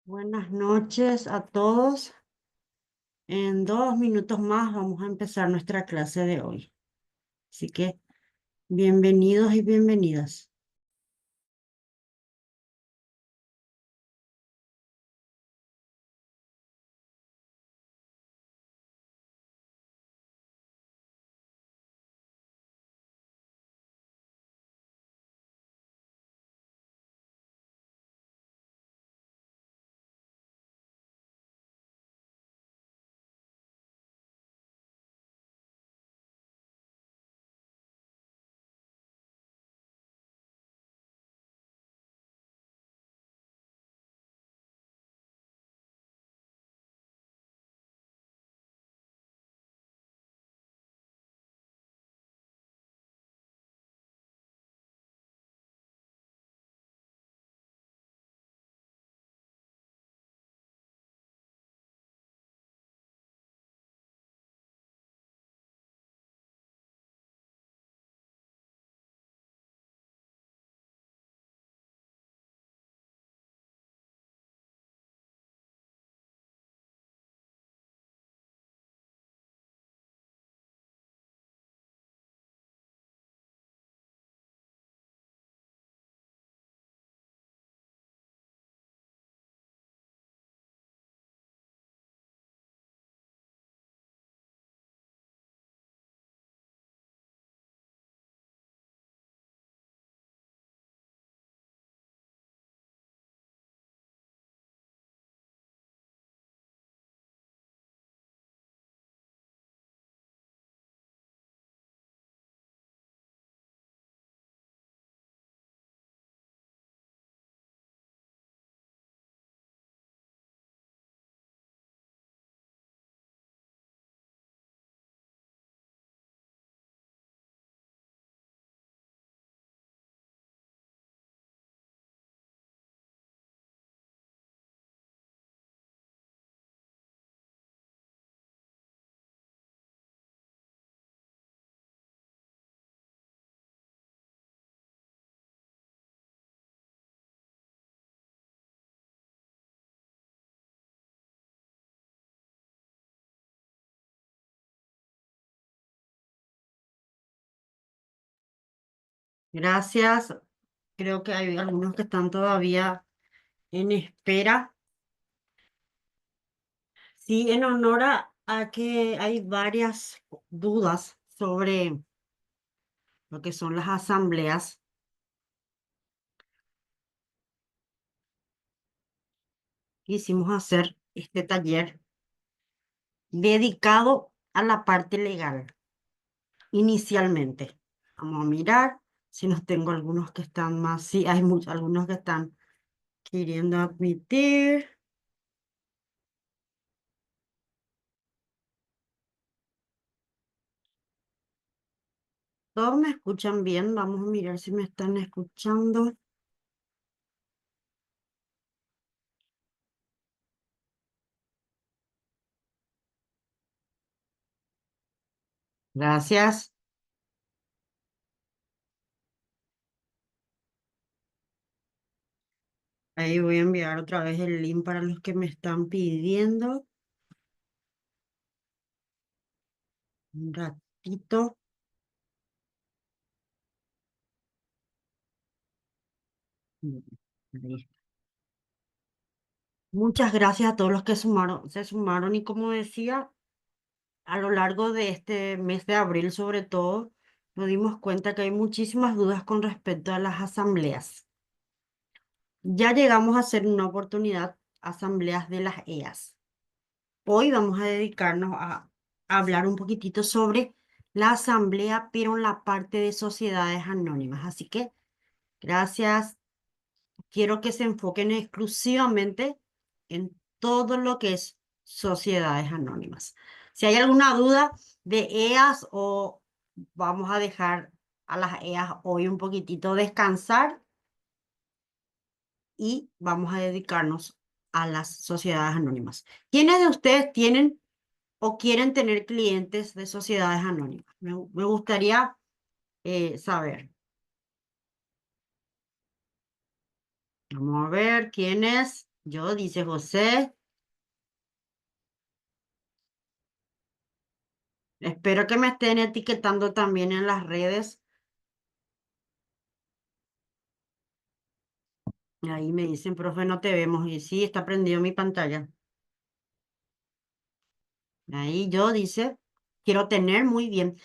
Buenas noches a todos. En 2 minutos más vamos a empezar nuestra clase de hoy. Así que bienvenidos y bienvenidas. Gracias. Creo que hay algunos que están todavía en espera. Sí, en honor a que hay varias dudas sobre lo que son las asambleas. Quisimos hacer este taller dedicado a la parte legal. Inicialmente, vamos a mirar si nos tengo algunos que están más, sí, hay muchos, algunos que están queriendo admitir. ¿Todos me escuchan bien? Vamos a mirar si me están escuchando. Gracias. Ahí voy a enviar otra vez el link para los que me están pidiendo. Un ratito. Mm, ahí está. Muchas gracias a todos los que se sumaron y como decía, a lo largo de este mes de abril sobre todo, nos dimos cuenta que hay muchísimas dudas con respecto a las asambleas. Ya llegamos a hacer una oportunidad asambleas de las EAS. Hoy vamos a dedicarnos a hablar un poquitito sobre la asamblea, pero en la parte de sociedades anónimas. Así que gracias. Quiero que se enfoquen exclusivamente en todo lo que es sociedades anónimas. Si hay alguna duda de EAS o vamos a dejar a las EAS hoy un poquitito descansar y vamos a dedicarnos a las sociedades anónimas. ¿Quiénes de ustedes tienen o quieren tener clientes de sociedades anónimas? Me gustaría saber. Vamos a ver quiénes. Yo, dice José, espero que me estén etiquetando también en las redes. Y ahí me dicen, profe, no te vemos. Y sí, está prendido mi pantalla. Ahí yo, dice, quiero tener muy bien.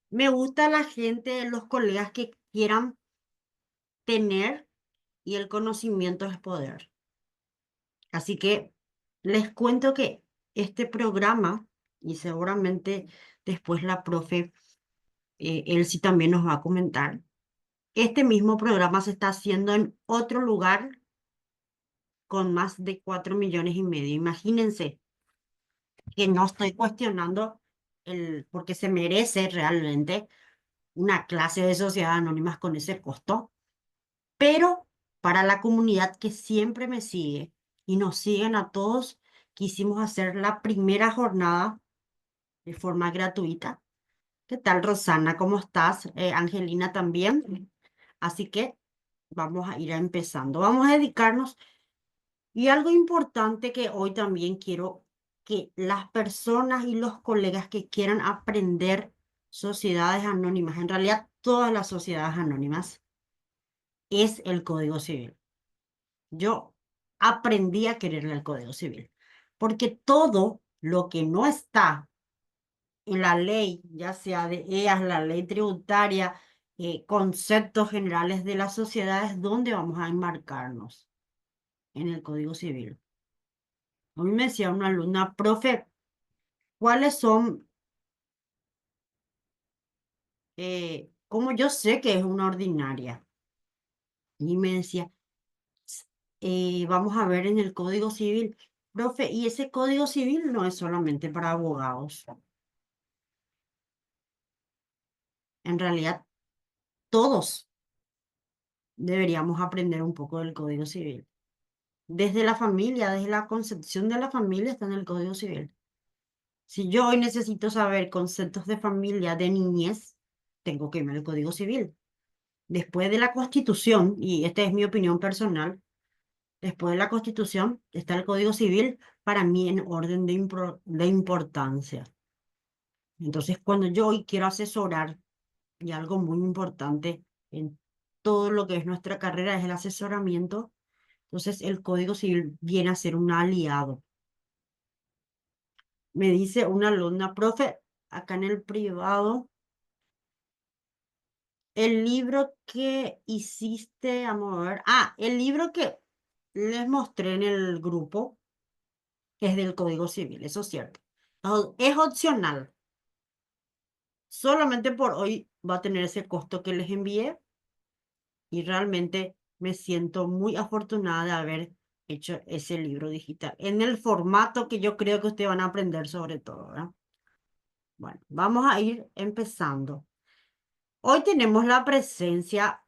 Me gusta la gente, los colegas que quieran tener y el conocimiento es poder. Así que les cuento que este programa, y seguramente después la profe, él sí también nos va a comentar, este mismo programa se está haciendo en otro lugar con más de 4,5 millones. Imagínense que no estoy cuestionando porque se merece realmente una clase de sociedad anónimas con ese costo, pero para la comunidad que siempre me sigue y nos siguen a todos, quisimos hacer la primera jornada de forma gratuita. ¿Qué tal, Rosana? ¿Cómo estás? Angelina también. Así que vamos a ir empezando. Vamos a dedicarnos. Y algo importante que hoy también quiero que las personas y los colegas que quieran aprender sociedades anónimas, en realidad todas las sociedades anónimas, es el Código Civil. Yo aprendí a quererle el Código Civil, porque todo lo que no está en la ley, ya sea de EAS, la ley tributaria, conceptos generales de las sociedades, ¿dónde vamos a enmarcarnos? En el Código Civil. A mí me decía una alumna, profe, ¿cuáles son, cómo yo sé que es una ordinaria? Y me decía, vamos a ver en el Código Civil, profe, y ese Código Civil no es solamente para abogados. En realidad, todos deberíamos aprender un poco del Código Civil. Desde la familia, desde la concepción de la familia está en el Código Civil. Si yo hoy necesito saber conceptos de familia, de niñez, tengo que irme al Código Civil. Después de la Constitución, y esta es mi opinión personal, después de la Constitución está el Código Civil para mí en orden de importancia. Entonces, cuando yo hoy quiero asesorar, y algo muy importante en todo lo que es nuestra carrera es el asesoramiento, entonces el Código Civil viene a ser un aliado. Me dice una alumna, profe, acá en el privado, el libro que hiciste, vamos a ver, el libro que les mostré en el grupo es del Código Civil, eso es cierto. Es opcional, solamente por hoy va a tener ese costo que les envié y realmente me siento muy afortunada de haber hecho ese libro digital en el formato que yo creo que ustedes van a aprender sobre todo, ¿verdad? Bueno, vamos a ir empezando. Hoy tenemos la presencia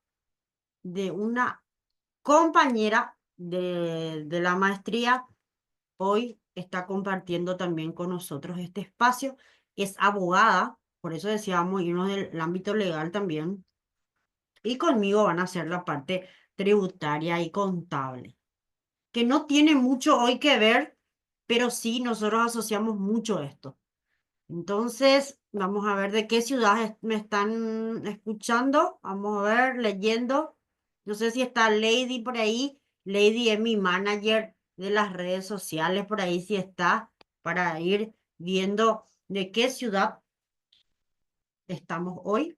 de una compañera de la maestría. Hoy está compartiendo también con nosotros este espacio. Es abogada, por eso decíamos irnos del ámbito legal también. Y conmigo van a hacer la parte tributaria y contable, que no tiene mucho hoy que ver, pero sí nosotros asociamos mucho esto. Entonces, vamos a ver de qué ciudades me están escuchando. Vamos a ver, leyendo. No sé si está Lady por ahí. Lady es mi manager de las redes sociales, por ahí sí está, para ir viendo de qué ciudad estamos hoy.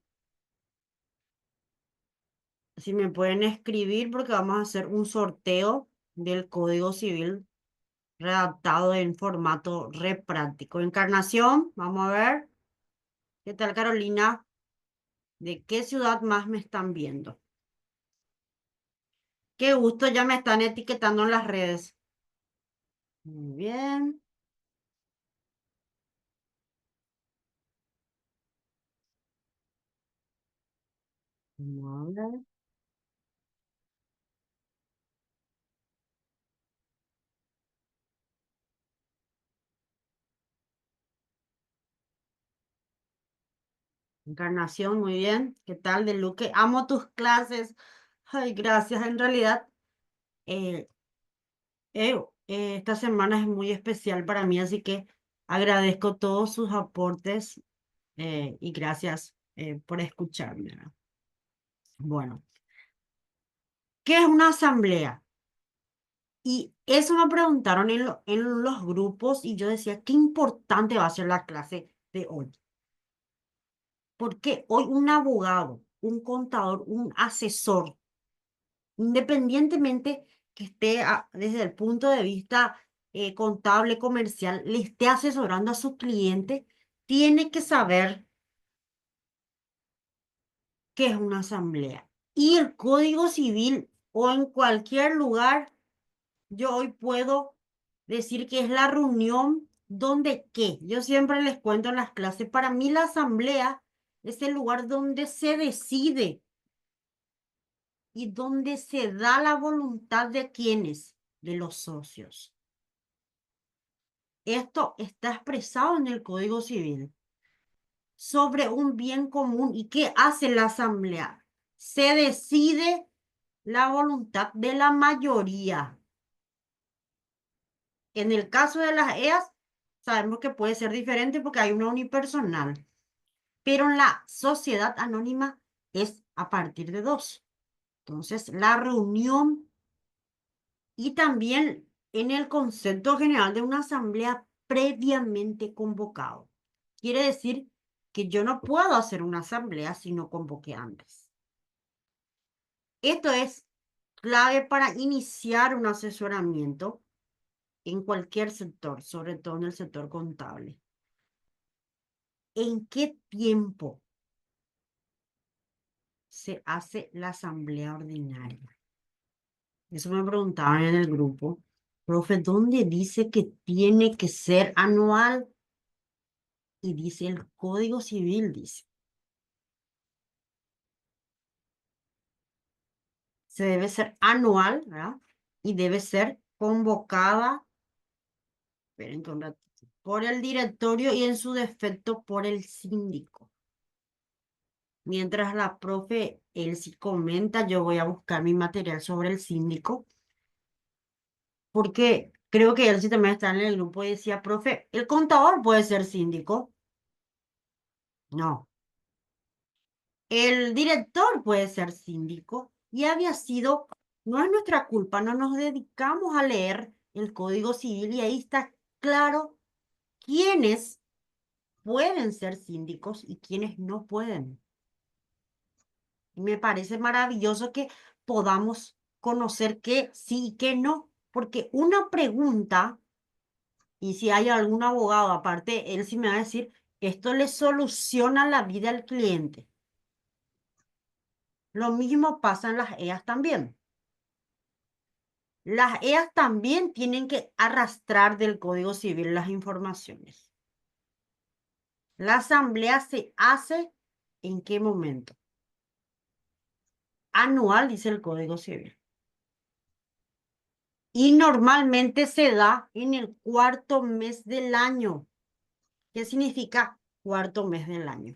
Si me pueden escribir, porque vamos a hacer un sorteo del Código Civil redactado en formato re práctico. Encarnación, vamos a ver. ¿Qué tal, Carolina? ¿De qué ciudad más me están viendo? Qué gusto, ya me están etiquetando en las redes. Muy bien. Vamos a ver. Encarnación, muy bien. ¿Qué tal, de Luque? Amo tus clases. Ay, gracias. En realidad, Esta semana es muy especial para mí, así que agradezco todos sus aportes y gracias por escucharme, ¿verdad? Bueno, ¿qué es una asamblea? Y eso me preguntaron en los grupos y yo decía, qué importante va a ser la clase de hoy. Porque hoy un abogado, un contador, un asesor, independientemente que esté desde el punto de vista contable, comercial, le esté asesorando a su cliente, tiene que saber qué es una asamblea. Y el Código Civil o en cualquier lugar, yo hoy puedo decir que es la reunión donde qué. Yo siempre les cuento en las clases, para mí la asamblea es el lugar donde se decide y donde se da la voluntad de quienes, de los socios. Esto está expresado en el Código Civil sobre un bien común. ¿Y qué hace la asamblea? Se decide la voluntad de la mayoría. En el caso de las EAS, sabemos que puede ser diferente porque hay una unipersonal, pero en la sociedad anónima es a partir de dos. Entonces, la reunión y también en el concepto general de una asamblea previamente convocado. Quiere decir que yo no puedo hacer una asamblea si no convoqué antes. Esto es clave para iniciar un asesoramiento en cualquier sector, sobre todo en el sector contable. ¿En qué tiempo se hace la asamblea ordinaria? Eso me preguntaban en el grupo. Profe, ¿dónde dice que tiene que ser anual? Y dice el Código Civil, dice, se debe ser anual, ¿verdad? Y debe ser convocada, esperen que un ratito, por el directorio y en su defecto por el síndico. Mientras la profe Elsie comenta, yo voy a buscar mi material sobre el síndico, porque creo que Elsie también está en el grupo y decía, profe, ¿el contador puede ser síndico? No. El director puede ser síndico y había sido, no es nuestra culpa, no nos dedicamos a leer el Código Civil y ahí está claro quiénes pueden ser síndicos y quiénes no pueden. Y me parece maravilloso que podamos conocer qué sí y qué no, porque una pregunta, y si hay algún abogado aparte, él sí me va a decir, esto le soluciona la vida al cliente. Lo mismo pasa en las EAS también. Las EAS también tienen que arrastrar del Código Civil las informaciones. La asamblea se hace ¿en qué momento? Anual, dice el Código Civil. Y normalmente se da en el cuarto mes del año. ¿Qué significa cuarto mes del año?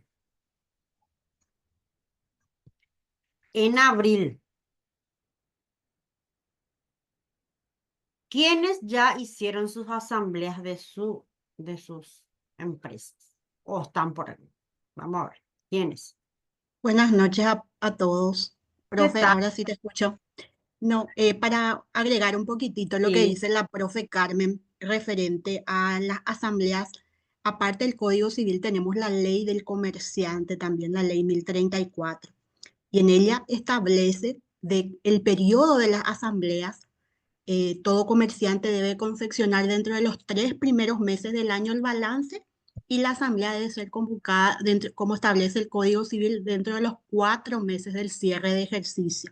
En abril. ¿Quiénes ya hicieron sus asambleas de sus empresas? ¿O están por ahí? Vamos a ver. ¿Quiénes? Buenas noches a todos. ¿Qué Profe, tal? ahora sí te escucho. No, para agregar un poquitito lo que Sí. dice la profe Carmen referente a las asambleas, aparte del Código Civil tenemos la ley del comerciante, también la ley 1034, y en ella establece el periodo de las asambleas. Todo comerciante debe confeccionar dentro de los 3 primeros meses del año el balance y la asamblea debe ser convocada, dentro, como establece el Código Civil, dentro de los 4 meses del cierre de ejercicio.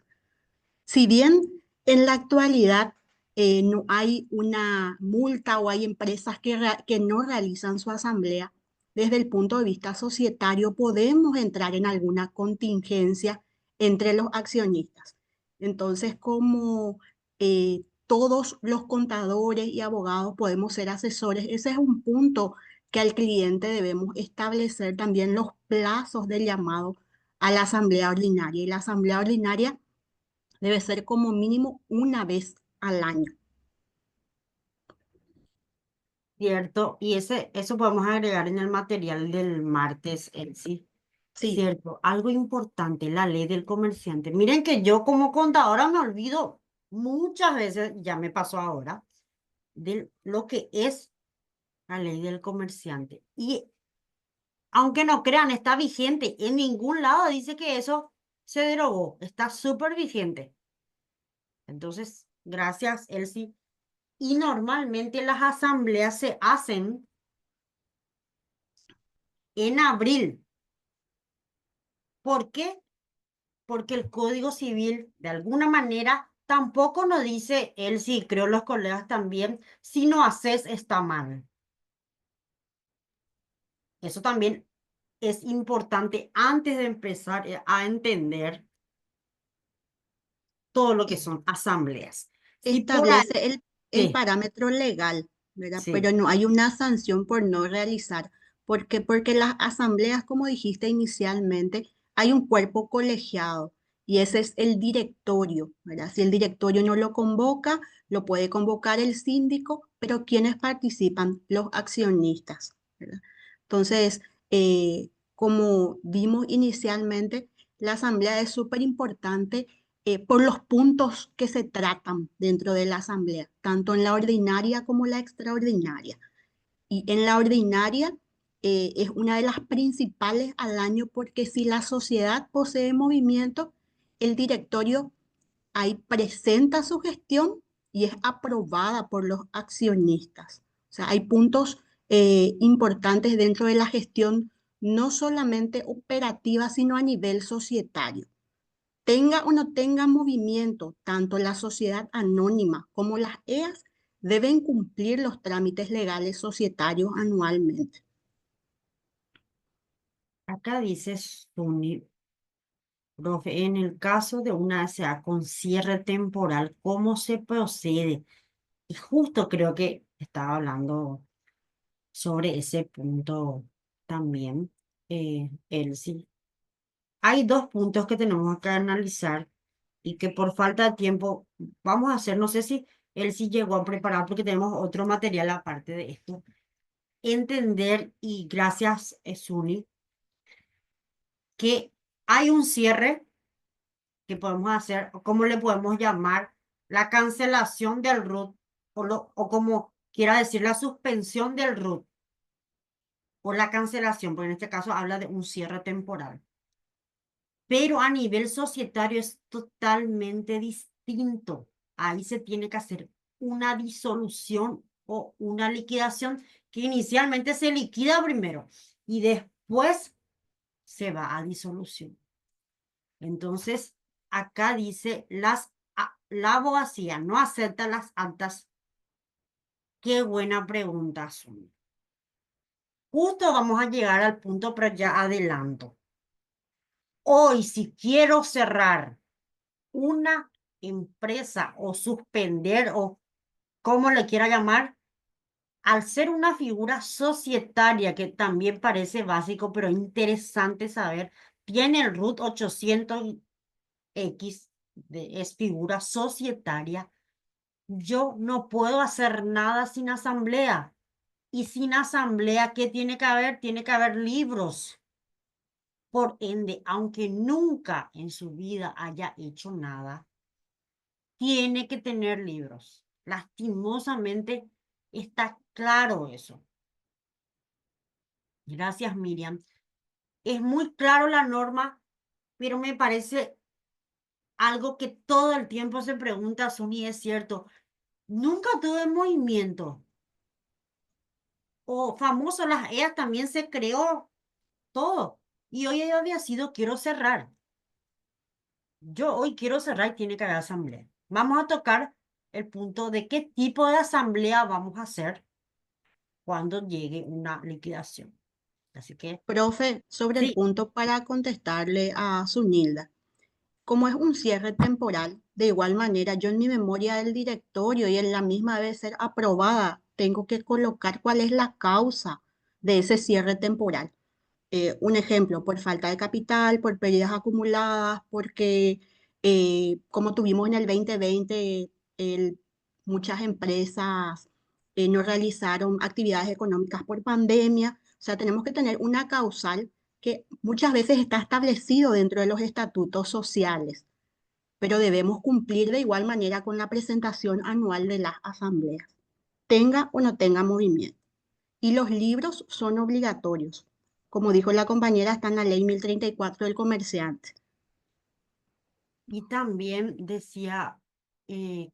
Si bien en la actualidad no hay una multa o hay empresas que no realizan su asamblea, desde el punto de vista societario podemos entrar en alguna contingencia entre los accionistas. Entonces, como todos los contadores y abogados podemos ser asesores, ese es un punto que al cliente debemos establecer también los plazos del llamado a la asamblea ordinaria. Y la asamblea ordinaria debe ser como mínimo una vez al año. cierto, y eso podemos agregar en el material del martes, sí. Sí, Cierto, algo importante, la ley del comerciante. Miren que yo como contadora me olvido muchas veces, ya me pasó ahora, de lo que es la ley del comerciante. Y aunque no crean, está vigente. En ningún lado dice que eso se derogó. Está súper vigente. Entonces, gracias, Elsie. Y normalmente las asambleas se hacen en abril. ¿Por qué? Porque el Código Civil, de alguna manera, tampoco nos dice, él sí, creo los colegas también, si no haces está mal. Eso también es importante antes de empezar a entender todo lo que sí. son asambleas. Si por ahí, Establece el sí, parámetro legal, ¿verdad? sí, Pero no hay una sanción por no realizar. ¿Por qué? Porque las asambleas, como dijiste inicialmente, hay un cuerpo colegiado y ese es el directorio, ¿verdad? Si el directorio no lo convoca, lo puede convocar el síndico, pero ¿quiénes participan? Los accionistas, ¿verdad? Entonces, como vimos inicialmente, la asamblea es súper importante por los puntos que se tratan dentro de la asamblea, tanto en la ordinaria como la extraordinaria. Y en la ordinaria es una de las principales al año porque si la sociedad posee movimiento, el directorio ahí presenta su gestión y es aprobada por los accionistas. O sea, hay puntos importantes dentro de la gestión, no solamente operativa, sino a nivel societario. Tenga o no tenga movimiento, tanto la sociedad anónima como las EAS deben cumplir los trámites legales societarios anualmente. acá dice Suni, profe, en el caso de una SA con cierre temporal, ¿cómo se procede? Y justo creo que estaba hablando sobre ese punto también, Elsie. Hay dos puntos que tenemos que analizar y que por falta de tiempo vamos a hacer, no sé si él sí llegó a preparar porque tenemos otro material aparte de esto. Entender, y gracias, Suni, que hay un cierre que podemos hacer, o cómo le podemos llamar, la cancelación del RUT, o como quiera decir, la suspensión del RUT, o la cancelación, porque en este caso habla de un cierre temporal. Pero a nivel societario es totalmente distinto. Ahí se tiene que hacer una disolución o una liquidación que inicialmente se liquida primero y después se va a disolución. Entonces, acá dice, la abogacía no acepta las actas. Qué buena pregunta son. Justo vamos a llegar al punto, pero ya adelanto. Hoy, si quiero cerrar una empresa o suspender o como le quiera llamar, al ser una figura societaria, que también parece básico, pero interesante saber, tiene el RUT 800X, es figura societaria, yo no puedo hacer nada sin asamblea. Y sin asamblea, ¿qué tiene que haber? Tiene que haber libros. Por ende, aunque nunca en su vida haya hecho nada, tiene que tener libros. Lastimosamente está claro eso. Gracias, Miriam. Es muy claro la norma, pero me parece algo que todo el tiempo se pregunta, Sony, es cierto. Nunca tuve movimiento. O famoso, las EAS también se creó todo. Y hoy había sido, quiero cerrar. Yo hoy quiero cerrar y tiene que haber asamblea. Vamos a tocar el punto de qué tipo de asamblea vamos a hacer cuando llegue una liquidación. Así que, Profe, sobre el sí, punto para contestarle a Zunilda, como es un cierre temporal, de igual manera yo en mi memoria del directorio y en la misma debe ser aprobada, tengo que colocar cuál es la causa de ese cierre temporal. Un ejemplo, por falta de capital, por pérdidas acumuladas, porque como tuvimos en el 2020, muchas empresas no realizaron actividades económicas por pandemia. O sea, tenemos que tener una causal que muchas veces está establecido dentro de los estatutos sociales, pero debemos cumplir de igual manera con la presentación anual de las asambleas, tenga o no tenga movimiento. Y los libros son obligatorios. Como dijo la compañera, está en la ley 1034 del comerciante. Y también decía,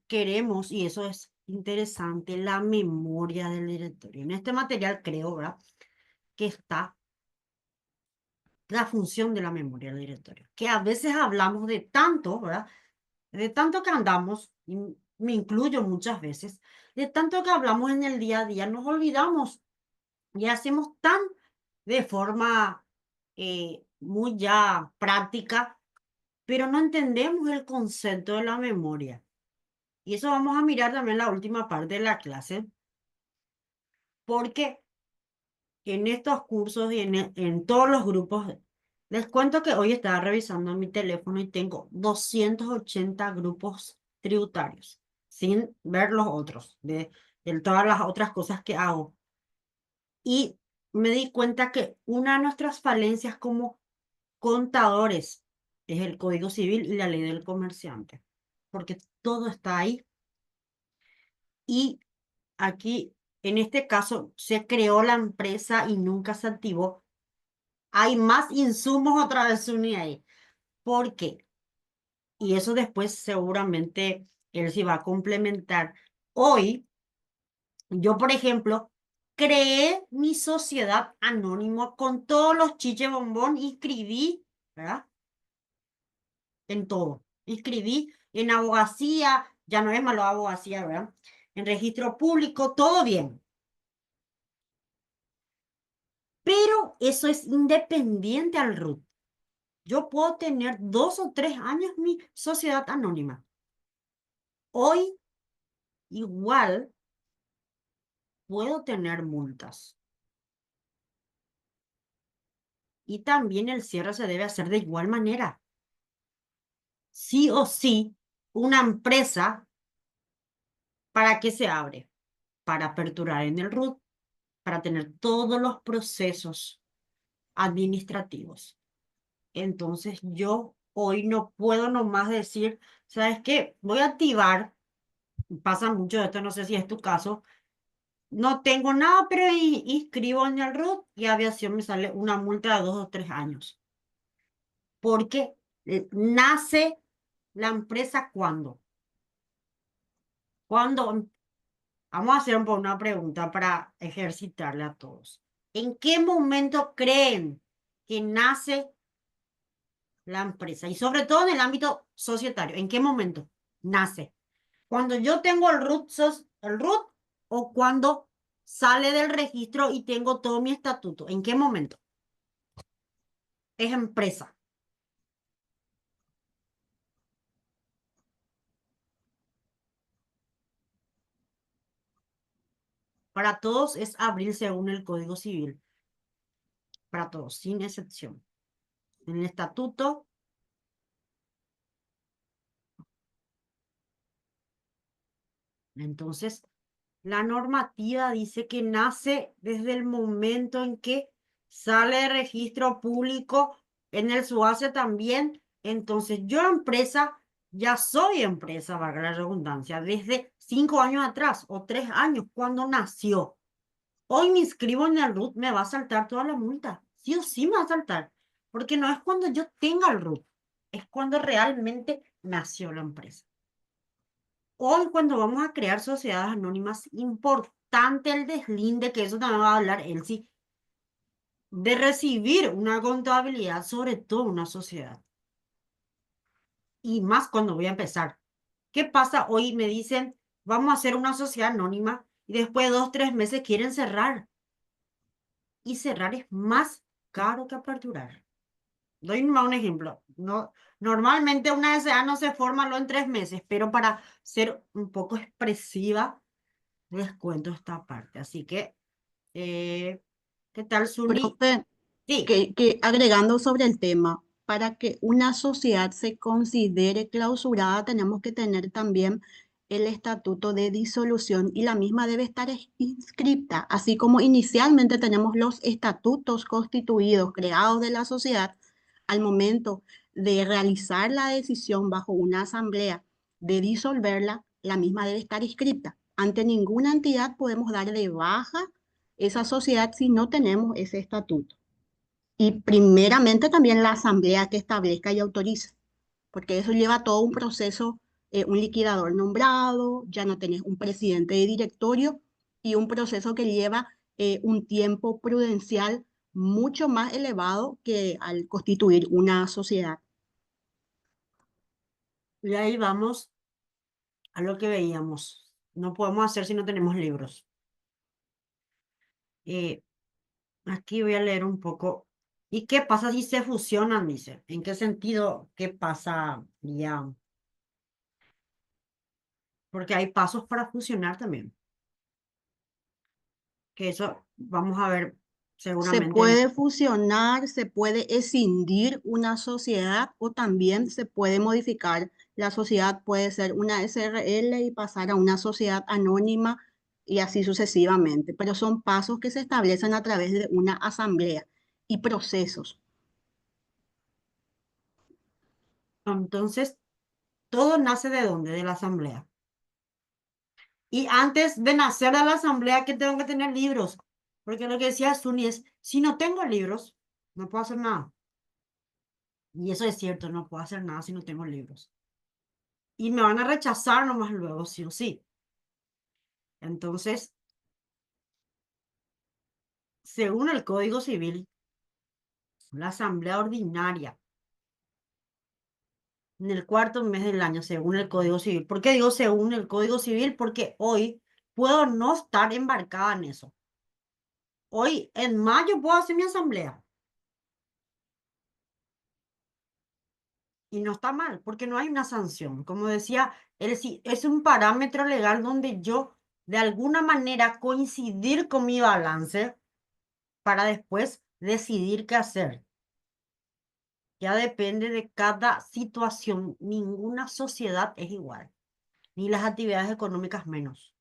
queremos, y eso es interesante, la memoria del directorio. En este material creo, ¿verdad? Que está la función de la memoria del directorio. Que a veces hablamos de tanto, ¿verdad? De tanto que andamos, y me incluyo muchas veces, de tanto que hablamos en el día a día, nos olvidamos y hacemos tan de forma muy ya práctica, pero no entendemos el concepto de la memoria. Y eso vamos a mirar también en la última parte de la clase, porque en estos cursos y en todos los grupos, les cuento que hoy estaba revisando mi teléfono y tengo 280 grupos tributarios, sin ver los otros, de todas las otras cosas que hago. Y me di cuenta que una de nuestras falencias como contadores es el Código Civil y la ley del comerciante, porque todo está ahí. Y aquí, en este caso, se creó la empresa y nunca se activó. Hay más insumos otra vez uní ahí. ¿Por qué? Y eso después seguramente él sí va a complementar. Hoy, yo, por ejemplo, creé mi sociedad anónima con todos los chiche bombón y escribí, ¿verdad? En todo. Inscribí en abogacía, ya no es malo abogacía, ¿verdad? En registro público, todo bien. Pero eso es independiente al RUT. Yo puedo tener 2 o 3 años mi sociedad anónima. Hoy igual puedo tener multas. Y también el cierre se debe hacer de igual manera. Sí o sí, una empresa, ¿para qué se abre? Para aperturar en el RUT, para tener todos los procesos administrativos. Entonces yo hoy no puedo nomás decir, ¿sabes qué? Voy a activar, pasa mucho esto, no sé si es tu caso, no tengo nada, pero inscribo en el RUT y aviación me sale una multa de 2 o 3 años. Porque nace la empresa cuando. Cuando, vamos a hacer una pregunta para ejercitarle a todos. ¿En qué momento creen que nace la empresa? Y sobre todo en el ámbito societario, ¿en qué momento nace? Cuando yo tengo el RUT o cuando sale del registro y tengo todo mi estatuto. ¿En qué momento? Es empresa. Para todos es abril según el Código Civil. Para todos, sin excepción. En el estatuto, entonces, la normativa dice que nace desde el momento en que sale de registro público, en el SUACE también. Entonces, yo empresa, ya soy empresa, valga la redundancia, desde 5 años atrás o 3 años, cuando nació. Hoy me inscribo en el RUT, me va a saltar toda la multa. Sí o sí me va a saltar. Porque no es cuando yo tenga el RUT, es cuando realmente nació la empresa. Hoy, cuando vamos a crear sociedades anónimas, importante el deslinde, que eso también va a hablar él, sí, de recibir una contabilidad, sobre todo una sociedad. Y más cuando voy a empezar. ¿Qué pasa? Hoy me dicen, vamos a hacer una sociedad anónima y después de 2 o 3 meses quieren cerrar. Y cerrar es más caro que aperturar. Doy un ejemplo. No, normalmente una SA no se forma lo en 3 meses, pero para ser un poco expresiva, les cuento esta parte. Así que, eh, ¿qué tal, Zuli? Profe, Sí, que agregando sobre el tema, para que una sociedad se considere clausurada, tenemos que tener también el estatuto de disolución y la misma debe estar inscripta, así como inicialmente tenemos los estatutos constituidos, creados de la sociedad, al momento de realizar la decisión bajo una asamblea de disolverla, la misma debe estar inscripta. Ante ninguna entidad podemos dar de baja esa sociedad si no tenemos ese estatuto. Y primeramente también la asamblea que establezca y autorice, porque eso lleva todo un proceso, un liquidador nombrado, ya no tenés un presidente de directorio y un proceso que lleva un tiempo prudencial mucho más elevado que al constituir una sociedad. Y ahí vamos a lo que veíamos. No podemos hacer si no tenemos libros. Eh, Aquí voy a leer un poco. ¿Y qué pasa si se fusionan? Dice. ¿En qué sentido? ¿Qué pasa? Ya. Porque hay pasos para fusionar también. Que eso vamos a ver Se seguramente puede fusionar, se puede escindir una sociedad o también se puede modificar. La sociedad puede ser una SRL y pasar a una sociedad anónima y así sucesivamente, pero son pasos que se establecen a través de una asamblea y procesos. entonces, todo nace de dónde? De la asamblea. Y antes de nacer de la asamblea, ¿qué tengo que tener libros? Porque lo que decía Suni es, si no tengo libros, no puedo hacer nada. Y eso es cierto, no puedo hacer nada si no tengo libros. Y me van a rechazar nomás luego, sí o sí. Entonces, según el Código Civil, la asamblea ordinaria, en el cuarto mes del año, según el Código Civil. ¿Por qué digo según el Código Civil? Porque hoy puedo no estar embarcada en eso. Hoy, en mayo, puedo hacer mi asamblea. Y no está mal, porque no hay una sanción. Como decía, es un parámetro legal donde yo, de alguna manera, coincidir con mi balance para después decidir qué hacer. Ya depende de cada situación. Ninguna sociedad es igual, ni las actividades económicas menos,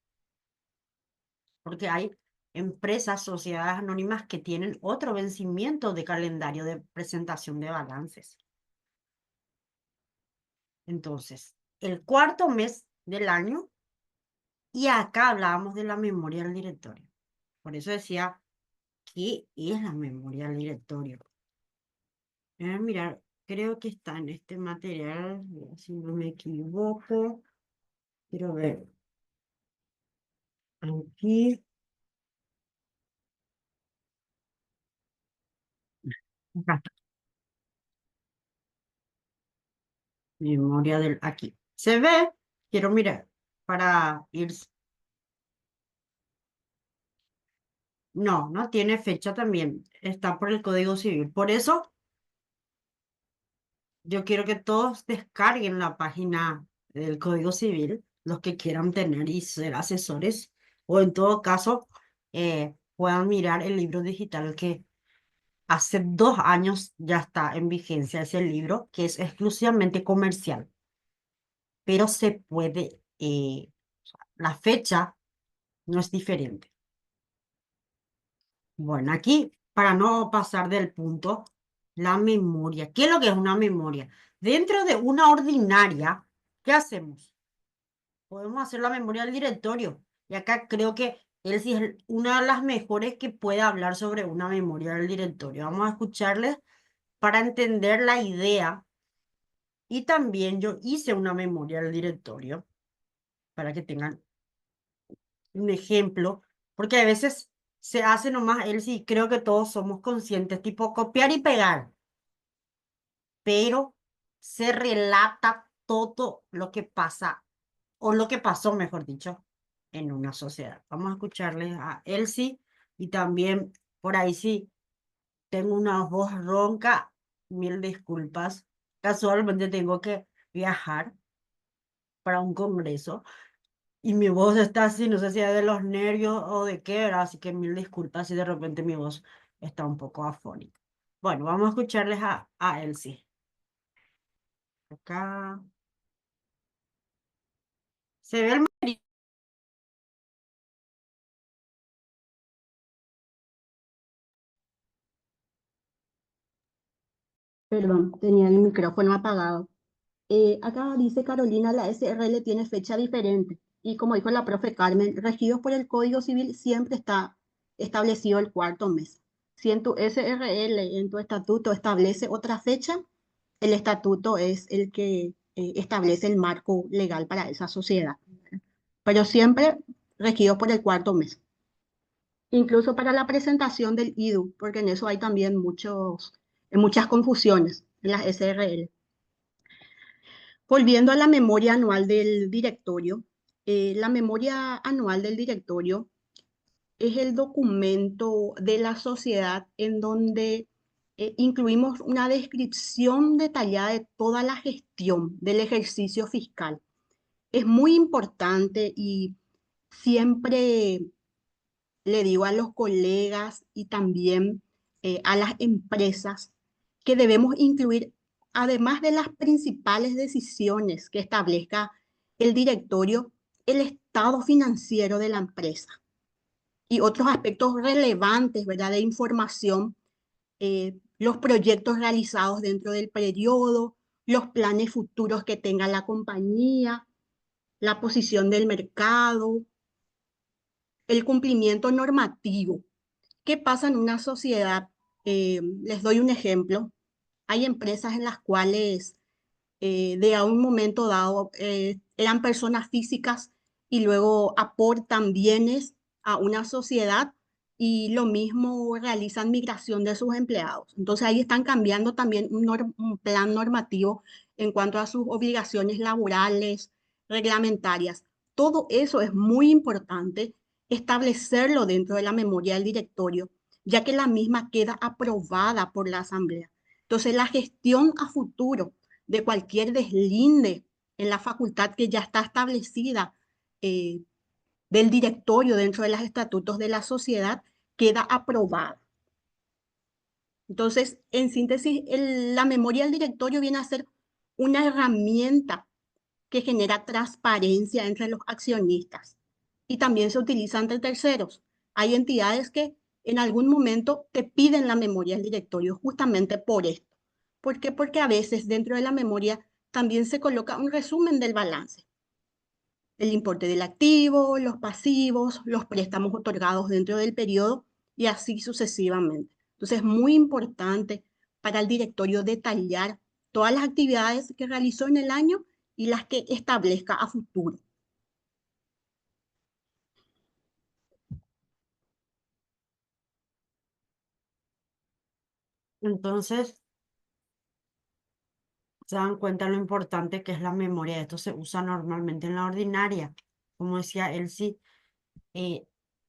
porque hay empresas, sociedades anónimas que tienen otro vencimiento de calendario de presentación de balances. Entonces, el cuarto mes del año, y acá hablábamos de la memoria del directorio. Por eso decía, ¿qué es la memoria del directorio? Mirar, creo que está en este material, si no me equivoco. Quiero ver. Aquí. Acá está. Memoria del. Aquí. ¿Se ve? Quiero mirar para ir. No, no tiene fecha también. Está por el Código Civil. Por eso yo quiero que todos descarguen la página del Código Civil, los que quieran tener y ser asesores, o en todo caso puedan mirar el libro digital que hace 2 años ya está en vigencia ese libro, que es exclusivamente comercial, pero se puede, la fecha no es diferente. Bueno, aquí, para no pasar del punto, la memoria. ¿Qué es lo que es una memoria? Dentro de una ordinaria, ¿qué hacemos? Podemos hacer la memoria del directorio. Y acá creo que él sí es una de las mejores que puede hablar sobre una memoria del directorio. Vamos a escucharles para entender la idea. Y también yo hice una memoria del directorio para que tengan un ejemplo, porque a veces se hace nomás él sí, creo que todos somos conscientes, tipo copiar y pegar, pero se relata todo lo que pasa, o lo que pasó, mejor dicho, en una sociedad. Vamos a escucharles a Elsie y también por ahí sí, tengo una voz ronca, mil disculpas. Casualmente tengo que viajar para un congreso y mi voz está así, no sé si es de los nervios o de qué era, así que mil disculpas si de repente mi voz está un poco afónica. Bueno, vamos a escucharles a Elsie. Acá. Se ve el... Perdón, tenía el micrófono apagado. Acá dice Carolina, la SRL tiene fecha diferente y como dijo la profe Carmen, regidos por el Código Civil siempre está establecido el cuarto mes. Si en tu SRL, en tu estatuto establece otra fecha, el estatuto es el que establece el marco legal para esa sociedad, pero siempre regidos por el cuarto mes. Incluso para la presentación del IDU, porque en eso hay también muchas confusiones en las SRL. Volviendo a la memoria anual del directorio, la memoria anual del directorio es el documento de la sociedad en donde incluimos una descripción detallada de toda la gestión del ejercicio fiscal. Es muy importante y siempre le digo a los colegas y también a las empresas que debemos incluir, además de las principales decisiones que establezca el directorio, el estado financiero de la empresa y otros aspectos relevantes, ¿verdad?, de información, los proyectos realizados dentro del periodo, los planes futuros que tenga la compañía, la posición del mercado, el cumplimiento normativo. ¿Qué pasa en una sociedad? Les doy un ejemplo. Hay empresas en las cuales de a un momento dado eran personas físicas y luego aportan bienes a una sociedad y lo mismo realizan migración de sus empleados. Entonces ahí están cambiando también un plan normativo en cuanto a sus obligaciones laborales, reglamentarias. Todo eso es muy importante establecerlo dentro de la memoria del directorio, ya que la misma queda aprobada por la asamblea. Entonces la gestión a futuro de cualquier deslinde en la facultad que ya está establecida eh, del directorio dentro de los estatutos de la sociedad queda aprobada. Entonces, en síntesis, la memoria del directorio viene a ser una herramienta que genera transparencia entre los accionistas y también se utiliza entre terceros. Hay entidades que en algún momento te piden la memoria del directorio justamente por esto. ¿Por qué? Porque a veces dentro de la memoria también se coloca un resumen del balance, el importe del activo, los pasivos, los préstamos otorgados dentro del periodo y así sucesivamente. Entonces es muy importante para el directorio detallar todas las actividades que realizó en el año y las que establezca a futuro. Entonces, se dan cuenta lo importante que es la memoria. Esto se usa normalmente en la ordinaria. Como decía Elsie, eh,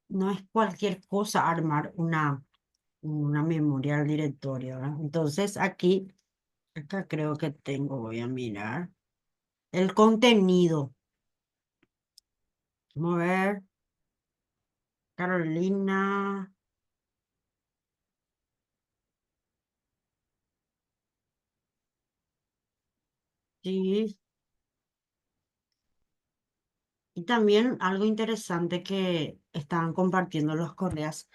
no es cualquier cosa armar una memoria al directorio, ¿verdad? Entonces, aquí, acá creo que tengo, voy a mirar, el contenido. Vamos a ver, Carolina, sí. Y también algo interesante que estaban compartiendo los colegas.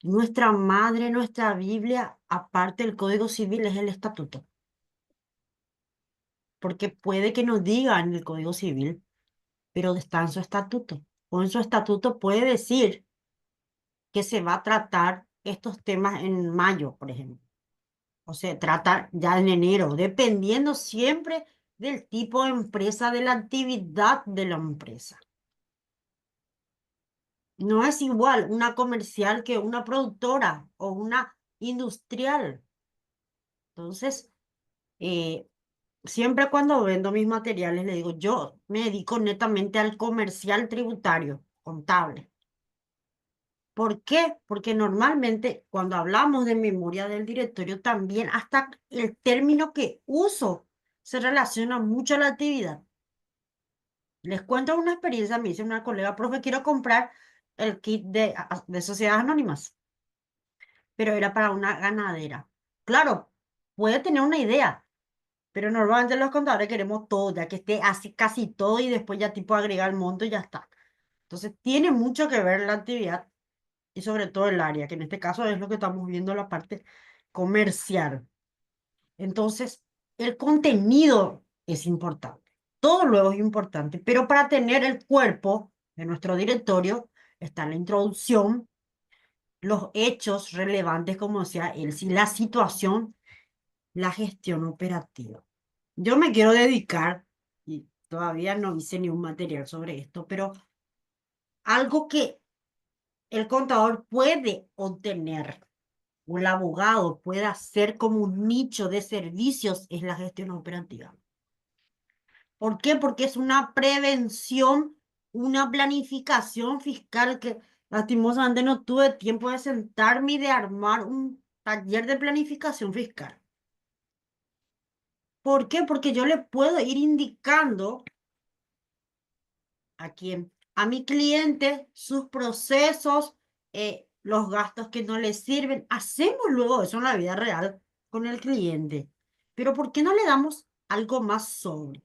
Nuestra madre, nuestra Biblia, aparte del Código Civil, es el estatuto. Porque puede que no diga en el Código Civil, pero está en su estatuto. O en su estatuto puede decir que se va a tratar estos temas en mayo, por ejemplo. O sea, trata ya en enero, dependiendo siempre del tipo de empresa, de la actividad de la empresa. No es igual una comercial que una productora o una industrial. Entonces, eh, siempre cuando vendo mis materiales, le digo, yo me dedico netamente al comercial tributario, contable. ¿Por qué? Porque normalmente cuando hablamos de memoria del directorio, también hasta el término que uso se relaciona mucho a la actividad. Les cuento una experiencia, me dice una colega, profe, quiero comprar el kit de sociedades anónimas, pero era para una ganadera. Claro, puede tener una idea, Pero normalmente los contadores queremos todo, ya que esté así casi todo y después ya tipo agregar el monto y ya está. Entonces tiene mucho que ver la actividad y sobre todo el área, que en este caso es lo que estamos viendo la parte comercial. Entonces, el contenido es importante. Todo luego es importante, pero para tener el cuerpo de nuestro directorio está la introducción, los hechos relevantes, como decía él, si la situación, la gestión operativa. Yo me quiero dedicar, y todavía no hice ni un material sobre esto, pero algo que el contador puede obtener o el abogado puede hacer como un nicho de servicios es la gestión operativa. ¿Por qué? Porque es una prevención, una planificación fiscal que lastimosamente no tuve tiempo de sentarme y de armar un taller de planificación fiscal. ¿Por qué? Porque yo le puedo ir indicando a quién, a mi cliente, sus procesos, los gastos que no le sirven. Hacemos luego eso en la vida real con el cliente. Pero ¿por qué no le damos algo más sobrio?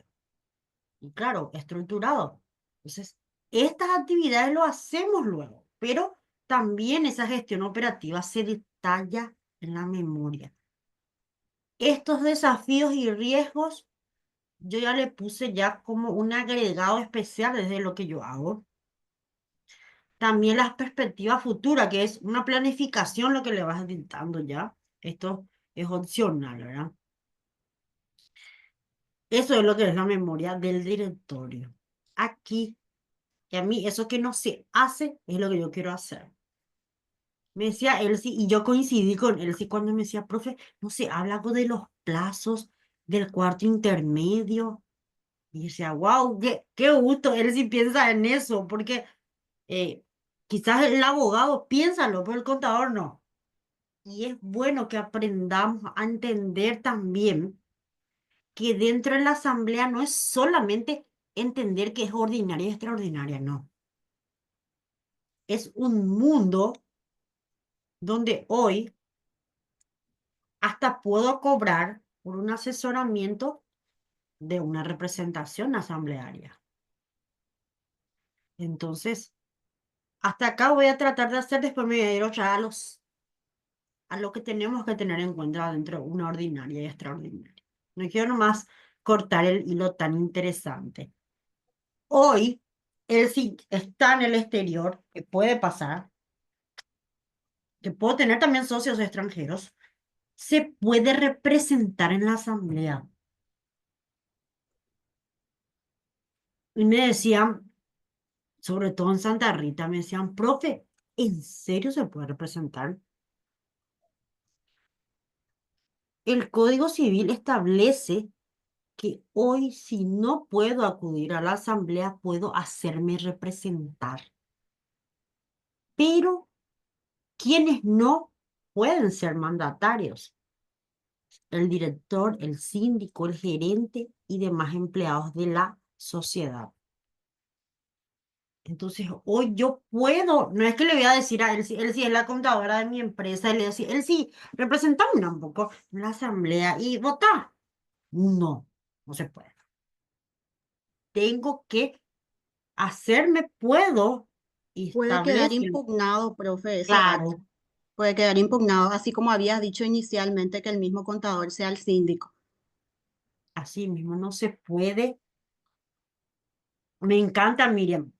Y claro, estructurado. Entonces, estas actividades lo hacemos luego, pero también esa gestión operativa se detalla en la memoria. Estos desafíos y riesgos, yo ya le puse ya como un agregado especial desde lo que yo hago. También las perspectivas futuras, que es una planificación lo que le vas dictando ya. Esto es opcional, ¿verdad? Eso es lo que es la memoria del directorio. Aquí, y a mí eso que no se hace es lo que yo quiero hacer. Me decía Elsie, y yo coincidí con Elsie cuando me decía, profe, no se habla algo de los plazos del cuarto intermedio. Y decía, wow, qué gusto, Elsie piensa en eso, porque eh, quizás el abogado piénsalo, pero el contador no. Y es bueno que aprendamos a entender también que dentro de la asamblea no es solamente entender que es ordinaria y extraordinaria, no. Es un mundo donde hoy hasta puedo cobrar por un asesoramiento de una representación asamblearia. Entonces, hasta acá voy a tratar de hacer, después me voy a ir otra a lo que tenemos que tener en cuenta dentro de una ordinaria y extraordinaria. No quiero nomás cortar el hilo tan interesante. Hoy, él sí está en el exterior, que puede pasar, que puedo tener también socios extranjeros, se puede representar en la asamblea. Y me decían, sobre todo en Santa Rita, me decían, profe, ¿en serio se puede representar? El Código Civil establece que hoy, si no puedo acudir a la asamblea, puedo hacerme representar. Pero quienes no pueden ser mandatarios, el director, el síndico, el gerente y demás empleados de la sociedad. Entonces, hoy yo puedo, no es que le voy a decir a él sí es la contadora de mi empresa, él, sí, él sí, representame un poco en la asamblea y votar. No, no se puede. Tengo que hacerme, puedo y Puede quedar establecen. impugnado, profe, ese acto. Claro, Puede quedar impugnado, así como habías dicho inicialmente que el mismo contador sea el síndico. así mismo no se puede. Me encanta Miriam.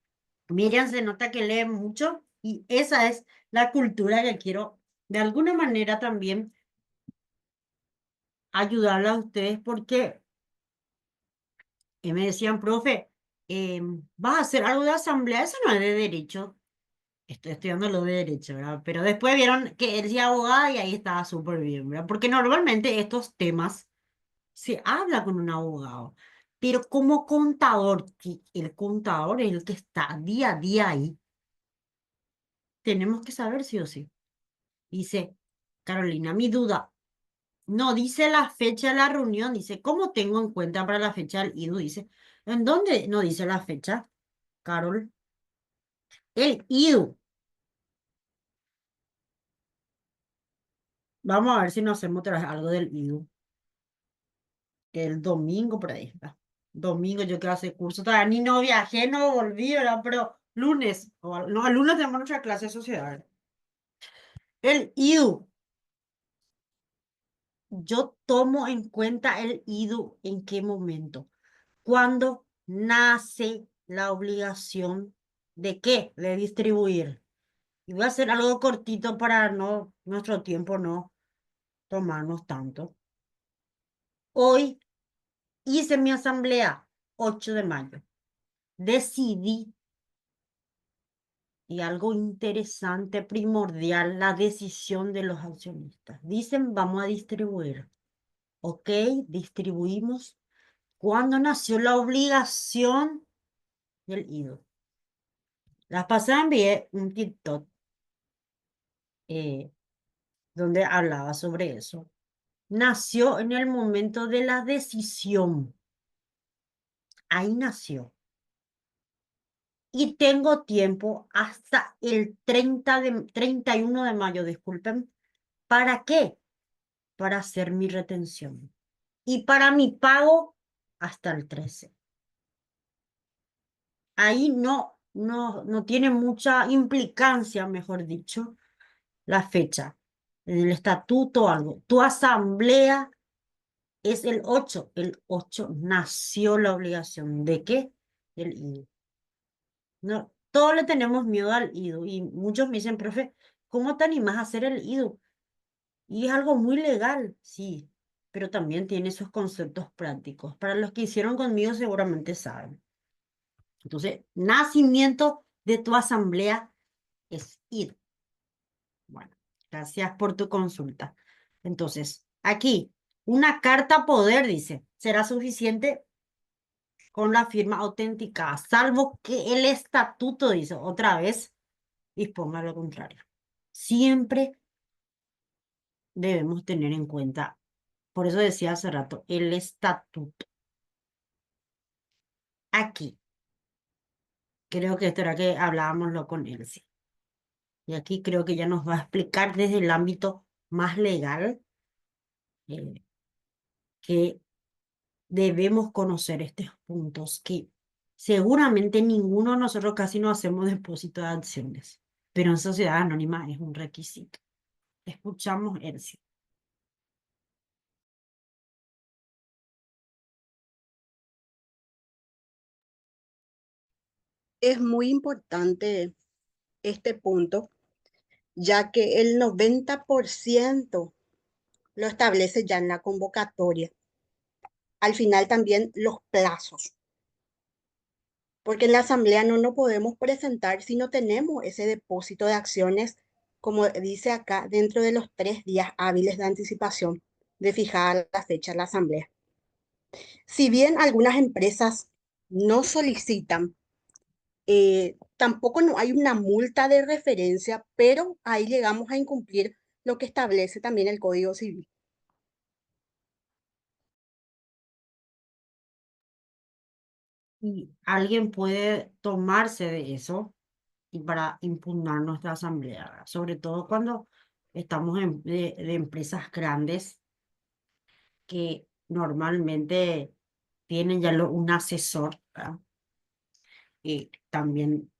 Miriam se nota que lee mucho y esa es la cultura que quiero de alguna manera también ayudarla a ustedes porque me decían, profe, ¿vas a hacer algo de asamblea? Eso no es de derecho. Estoy estudiando lo de derecho, ¿verdad? Pero después vieron que él decía abogada y ahí estaba súper bien, ¿verdad? Porque normalmente estos temas se habla con un abogado, pero como contador, que el contador es el que está día a día ahí, tenemos que saber sí o sí. Dice, Carolina, mi duda, no dice la fecha de la reunión, dice, ¿cómo tengo en cuenta para la fecha del IDU? Dice, ¿en dónde no dice la fecha, Carol? El IDU. Vamos a ver si nos hacemos otra vez algo del IDU. el domingo por ahí, ¿verdad? Domingo yo que hace curso, todavía ni no viajé, no volví, ¿verdad? Pero lunes, no, el lunes tenemos nuestra clase de sociedad, ¿verdad? El IDU, yo tomo en cuenta el IDU en qué momento. Cuando nace la obligación de qué, de distribuir. Y voy a hacer algo cortito para no, nuestro tiempo no tomarnos tanto. Hoy hice mi asamblea, 8 de mayo. Decidí, y algo interesante, primordial, la decisión de los accionistas. Dicen, vamos a distribuir. Ok, distribuimos. ¿Cuándo nació la obligación del IDO? La pasada envié un TikTok eh, donde hablaba sobre eso. Nació en el momento de la decisión. Ahí nació. Y tengo tiempo hasta el 31 de mayo, disculpen. ¿Para qué? Para hacer mi retención. Y para mi pago hasta el 13. Ahí no tiene mucha implicancia, mejor dicho, la fecha en el estatuto o algo. Tu asamblea es el 8. El 8 nació la obligación. ¿De qué? Del IDU. No, todos le tenemos miedo al IDU y muchos me dicen, profe, ¿cómo te animas a hacer el IDU? Y es algo muy legal, sí, pero también tiene sus conceptos prácticos. Para los que hicieron conmigo seguramente saben. Entonces, nacimiento de tu asamblea es IDU. Bueno, gracias por tu consulta. Entonces, aquí, una carta poder, dice, será suficiente con la firma autenticada, salvo que el estatuto, dice, otra vez, disponga lo contrario. Siempre debemos tener en cuenta, por eso decía hace rato, el estatuto. Aquí, creo que esto era que hablábamos con Elsie. Y aquí creo que ya nos va a explicar desde el ámbito más legal eh, que debemos conocer estos puntos que seguramente ninguno de nosotros casi no hacemos depósito de acciones, pero en sociedad anónima es un requisito. Escuchamos, Elsie. Es muy importante este punto, ya que el 90% lo establece ya en la convocatoria. Al final también los plazos, porque en la asamblea no nos podemos presentar si no tenemos ese depósito de acciones, como dice acá, dentro de los 3 días hábiles de anticipación de fijar la fecha de la asamblea. Si bien algunas empresas no solicitan, tampoco no hay una multa de referencia, pero ahí llegamos a incumplir lo que establece también el Código Civil. Y alguien puede tomarse de eso y para impugnar nuestra asamblea, ¿verdad? Sobre todo cuando estamos de empresas grandes que normalmente tienen ya un asesor, ¿verdad? Y también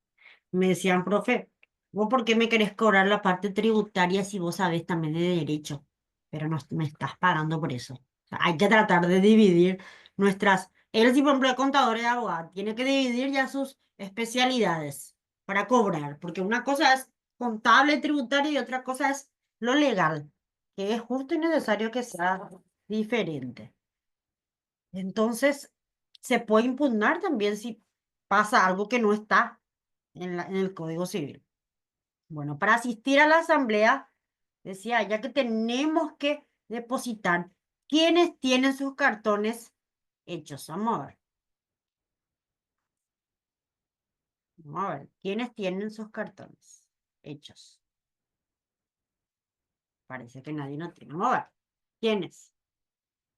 me decían, profe, ¿vos por qué me querés cobrar la parte tributaria si vos sabés también de derecho? Pero no me estás pagando por eso. O sea, hay que tratar de dividir nuestras... Él, si por ejemplo es contador y abogado, tiene que dividir ya sus especialidades para cobrar, porque una cosa es contable, tributario y otra cosa es lo legal, que es justo y necesario que sea diferente. Entonces, se puede impugnar también si pasa algo que no está en el Código Civil. Bueno, para asistir a la asamblea, decía, ya que tenemos que depositar, ¿quiénes tienen sus cartones hechos? Vamos a ver, ¿quiénes tienen sus cartones hechos? Parece que nadie no tiene. Vamos a ver, ¿quiénes?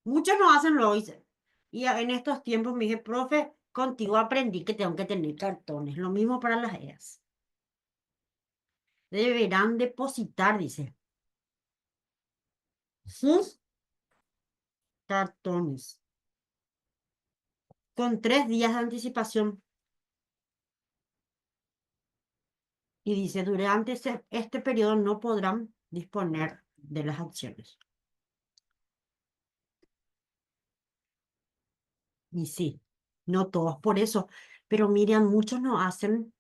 Muchos no hacen lo hice. Y en estos tiempos me dije, profe, contigo aprendí que tengo que tener cartones. Lo mismo para las EAS. Deberán depositar, dice, sus cartones. con 3 días de anticipación. Y dice, durante este periodo no podrán disponer de las acciones. Y sí, no todos por eso, pero Miriam, muchos no hacen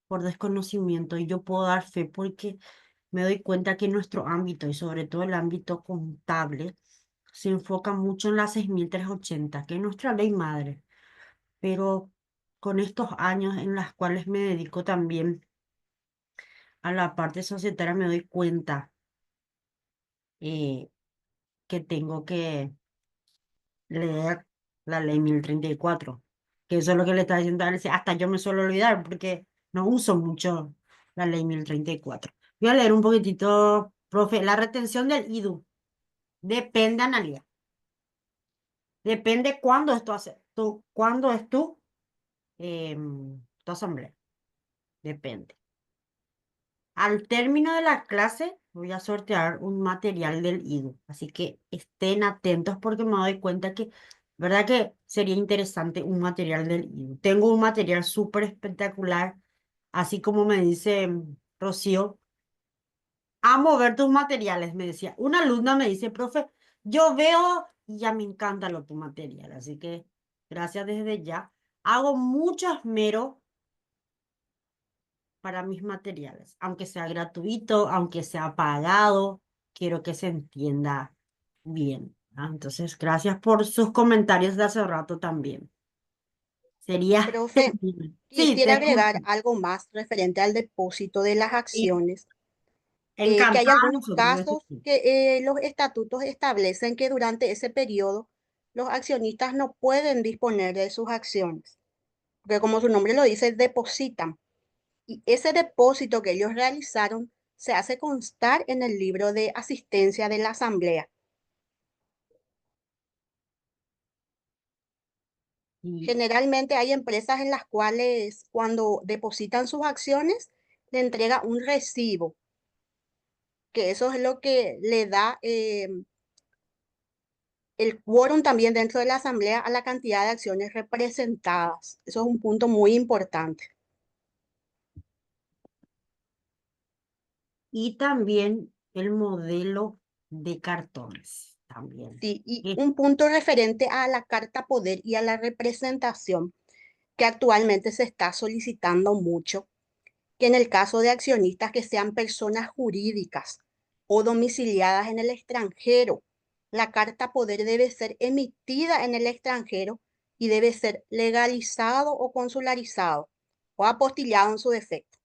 por desconocimiento y yo puedo dar fe porque me doy cuenta que nuestro ámbito y sobre todo el ámbito contable se enfoca mucho en la 6380 que es nuestra ley madre, pero con estos años en los cuales me dedico también a la parte societaria me doy cuenta que tengo que leer la ley 1034 que eso es lo que le está diciendo a él. Hasta yo me suelo olvidar porque no uso mucho la ley 1034. Voy a leer un poquitito, profe. La retención del IDU depende, Analia. Depende cuándo esto hace, cuándo es tu asamblea. Depende. Al término de la clase voy a sortear un material del IDU, así que estén atentos porque me doy cuenta que, ¿verdad que sería interesante un material del IDU? Tengo un material súper espectacular, así como me dice Rocío, amo ver tus materiales, me decía. Una alumna me dice, profe, yo veo y ya me encanta tu material, así que gracias desde ya. Hago mucho esmero para mis materiales, aunque sea gratuito, aunque sea pagado, quiero que se entienda bien. Entonces, gracias por sus comentarios de hace rato también. Sería Profe, genial. Sí, te quisiera agregar escucho. algo más referente al depósito de las Sí, acciones, que hay encantada algunos nosotros de casos este. que los estatutos establecen que durante ese periodo los accionistas no pueden disponer de sus acciones, porque como su nombre lo dice, depositan. Y ese depósito que ellos realizaron se hace constar en el libro de asistencia de la asamblea. Y Generalmente hay empresas en las cuales cuando depositan sus acciones le entrega un recibo, que eso es lo que le da el quórum también dentro de la asamblea a la cantidad de acciones representadas. Eso es un punto muy importante. y también el modelo de cartones, también. Sí, y Que un punto referente a la carta poder y a la representación que actualmente se está solicitando mucho, que en el caso de accionistas que sean personas jurídicas o domiciliadas en el extranjero, la carta poder debe ser emitida en el extranjero y debe ser legalizado o consularizado o apostillado en su defecto,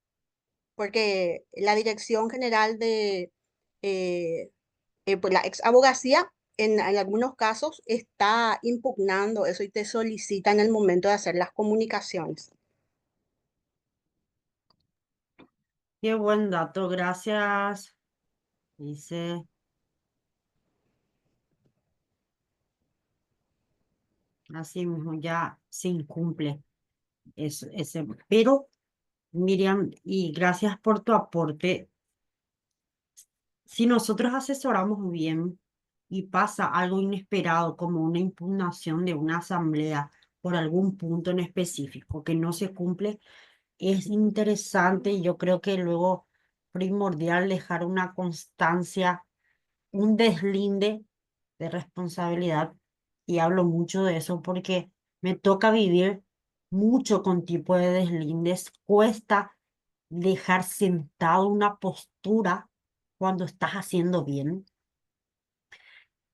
porque la Dirección General de eh, pues la ex abogacía en algunos casos está impugnando eso y te solicita en el momento de hacer las comunicaciones. qué buen dato, gracias. Dice, así mismo ya se incumple ese, pero Miriam, y gracias por tu aporte. Si nosotros asesoramos bien y pasa algo inesperado como una impugnación de una asamblea por algún punto en específico que no se cumple, es interesante y yo creo que luego primordial dejar una constancia, un deslinde de responsabilidad. Y hablo mucho de eso porque me toca vivir mucho con tipo de deslindes. Cuesta dejar sentado una postura cuando estás haciendo bien.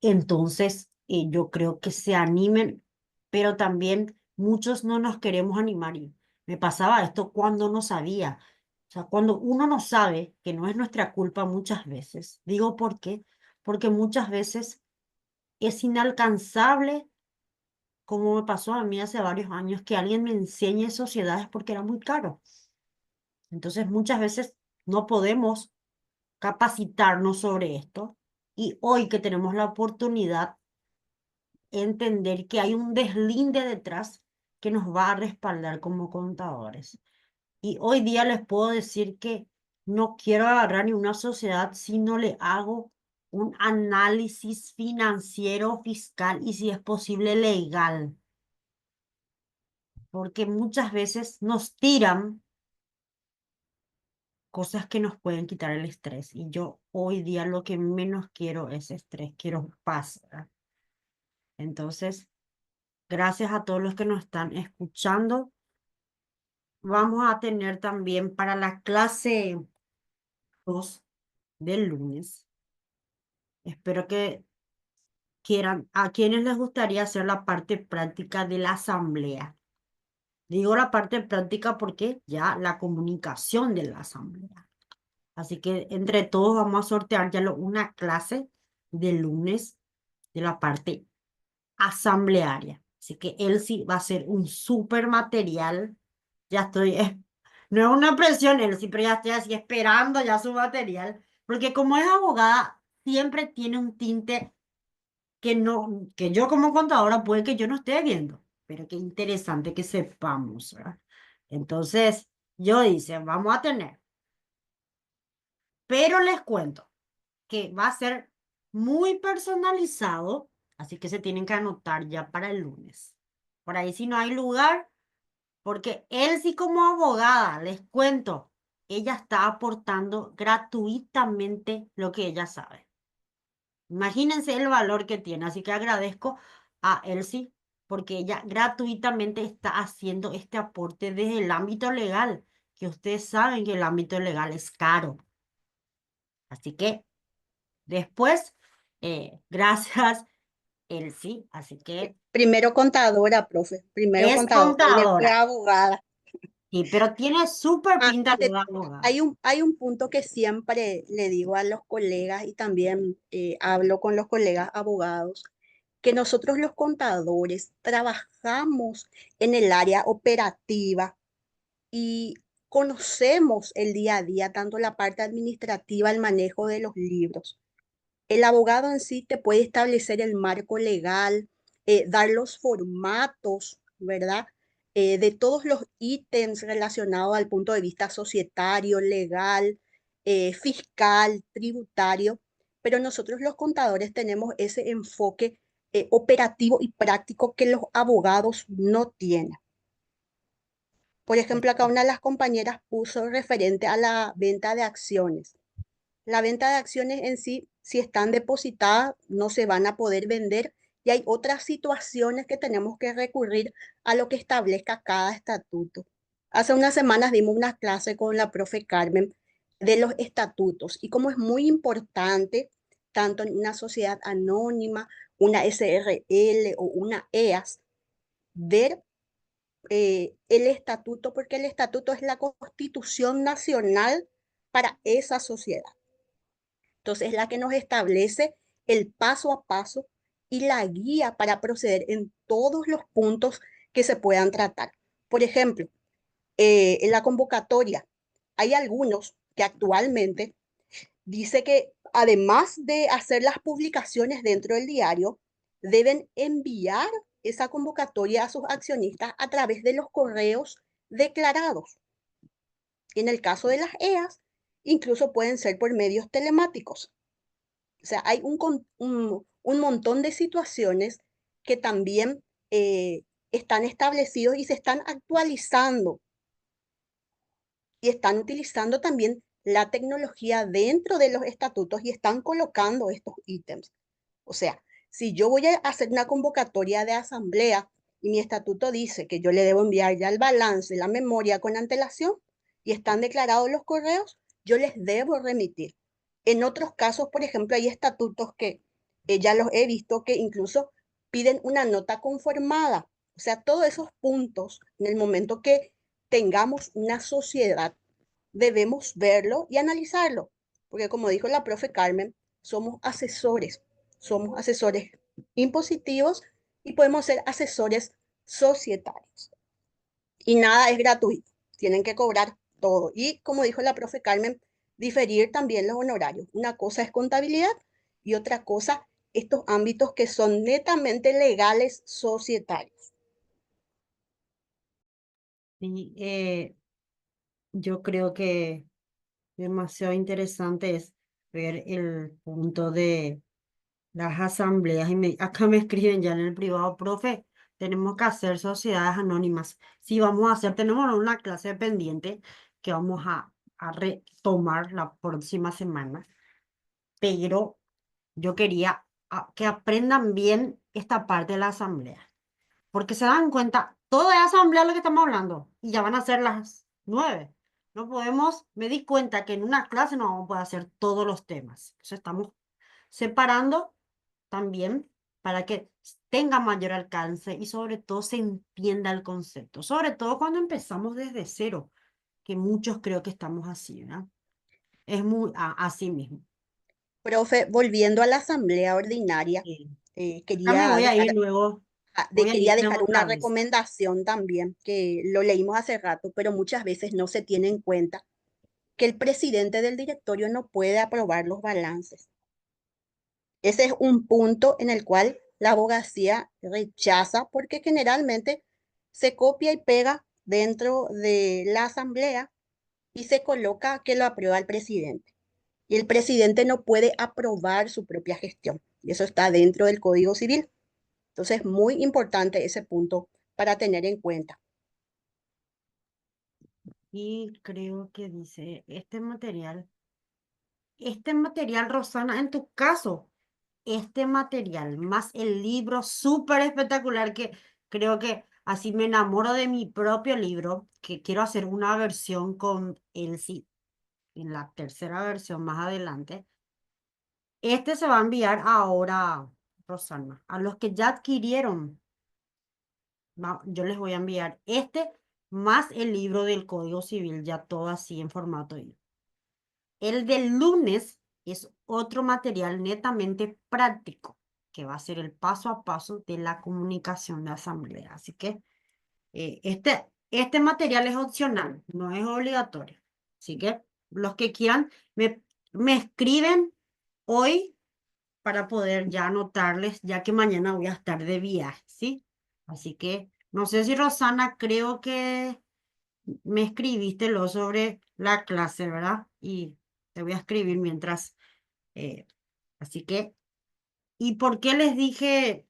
Entonces, yo creo que se animen, pero también muchos no nos queremos animar. Y me pasaba esto cuando no sabía. O sea, cuando uno no sabe, que no es nuestra culpa muchas veces. Digo por qué, porque muchas veces es inalcanzable, como me pasó a mí hace varios años, que alguien me enseñe sociedades porque era muy caro. Entonces, muchas veces no podemos capacitarnos sobre esto. Y hoy que tenemos la oportunidad, entender que hay un deslinde detrás que nos va a respaldar como contadores. Y hoy día les puedo decir que no quiero agarrar ni una sociedad si no le hago un análisis financiero, fiscal y si es posible legal. porque muchas veces nos tiran cosas que nos pueden quitar el estrés. Y yo hoy día lo que menos quiero es estrés, quiero paz, ¿verdad? Entonces, gracias a todos los que nos están escuchando. Vamos a tener también para la clase 2 del lunes. Espero que quieran, a quienes les gustaría hacer la parte práctica de la asamblea. Digo la parte práctica porque ya la comunicación de la asamblea. Así que entre todos vamos a sortear ya una clase de lunes de la parte asamblearia. Así que él sí va a ser un súper material. Ya estoy, no es una presión, él sí, pero ya estoy así esperando ya su material. Porque como es abogada, siempre tiene un tinte que no, que yo como contadora puede que yo no esté viendo. Pero qué interesante que sepamos, ¿verdad? Entonces, yo dice, vamos a tener. Pero les cuento que va a ser muy personalizado, así que se tienen que anotar ya para el lunes. Por ahí si no hay lugar, porque él sí como abogada, les cuento, ella está aportando gratuitamente lo que ella sabe. Imagínense el valor que tiene, así que agradezco a Elsie porque ella gratuitamente está haciendo este aporte desde el ámbito legal, que ustedes saben que el ámbito legal es caro. Así que después, gracias, Elsie. Así que Primero contadora, profe, primero es contadora y después contadora. abogada. Sí, pero tiene súper pinta de Ante abogada. hay un punto que siempre le digo a los colegas y también hablo con los colegas abogados, que nosotros los contadores trabajamos en el área operativa y conocemos el día a día, tanto la parte administrativa, el manejo de los libros. El abogado en sí te puede establecer el marco legal, dar los formatos, ¿verdad? De todos los ítems relacionados al punto de vista societario, legal, fiscal, tributario, pero nosotros los contadores tenemos ese enfoque operativo y práctico que los abogados no tienen. Por ejemplo, acá una de las compañeras puso referente a la venta de acciones. La venta de acciones en sí, si están depositadas, no se van a poder vender y hay otras situaciones que tenemos que recurrir a lo que establezca cada estatuto. Hace unas semanas dimos una clase con la profe Carmen de los estatutos y como es muy importante, tanto en una sociedad anónima, una SRL o una EAS, ver el estatuto, porque el estatuto es la constitución nacional para esa sociedad. Entonces, es la que nos establece el paso a paso y la guía para proceder en todos los puntos que se puedan tratar. Por ejemplo, en la convocatoria hay algunos que actualmente dice que además de hacer las publicaciones dentro del diario, deben enviar esa convocatoria a sus accionistas a través de los correos declarados. En el caso de las EAS, incluso pueden ser por medios telemáticos. O sea, hay un montón de situaciones que también están establecidos y se están actualizando y están utilizando también la tecnología dentro de los estatutos y están colocando estos ítems. O sea, si yo voy a hacer una convocatoria de asamblea y mi estatuto dice que yo le debo enviar ya el balance, la memoria con antelación y están declarados los correos, yo les debo remitir. En otros casos, por ejemplo, hay estatutos que ya los he visto que incluso piden una nota conformada. O sea, todos esos puntos, en el momento que tengamos una sociedad, debemos verlo y analizarlo. Porque como dijo la profe Carmen, somos asesores impositivos y podemos ser asesores societarios. Y nada es gratuito, tienen que cobrar todo. Y como dijo la profe Carmen, diferir también los honorarios. Una cosa es contabilidad y otra cosa estos ámbitos que son netamente legales societarios. Y yo creo que demasiado interesante es ver el punto de las asambleas. Y acá me escriben ya en el privado, profe, tenemos que hacer sociedades anónimas. Si vamos a hacer, tenemos una clase pendiente que vamos a retomar la próxima semana, pero yo quería que aprendan bien esta parte de la asamblea, porque se dan cuenta, todo es asamblea lo que estamos hablando, y ya van a ser las 9. No podemos, me di cuenta que en una clase no vamos a poder hacer todos los temas. Entonces estamos separando también para que tenga mayor alcance y sobre todo se entienda el concepto, sobre todo cuando empezamos desde cero, que muchos creo que estamos así, ¿verdad? Es muy así mismo. Profe, volviendo a la asamblea ordinaria, Sí. Acá me quería voy a dejar, ir luego, de, voy a quería irme dejar una otra vez. recomendación también, que lo leímos hace rato, pero muchas veces no se tiene en cuenta que el presidente del directorio no puede aprobar los balances. Ese es un punto en el cual la abogacía rechaza porque generalmente se copia y pega dentro de la asamblea y se coloca que lo aprueba el presidente. Y el presidente no puede aprobar su propia gestión. Y eso está dentro del Código Civil. Entonces, muy importante ese punto para tener en cuenta. Y creo que dice, este material, Rosana, en tu caso, este material más el libro súper espectacular que creo que así me enamoro de mi propio libro, que quiero hacer una versión con Elsie en la tercera versión más adelante. Este se va a enviar ahora, Rosana, a los que ya adquirieron. Yo les voy a enviar este más el libro del Código Civil, ya todo así en formato I. El del lunes es otro material netamente práctico, que va a ser el paso a paso de la comunicación de asamblea. Así que este material es opcional, no es obligatorio. Así que los que quieran me escriben hoy para poder ya anotarles, ya que mañana voy a estar de viaje, ¿sí? Así que no sé si Rosana, creo que me escribiste lo sobre la clase, ¿verdad? Y te voy a escribir mientras. eh, así que, ¿y por qué les dije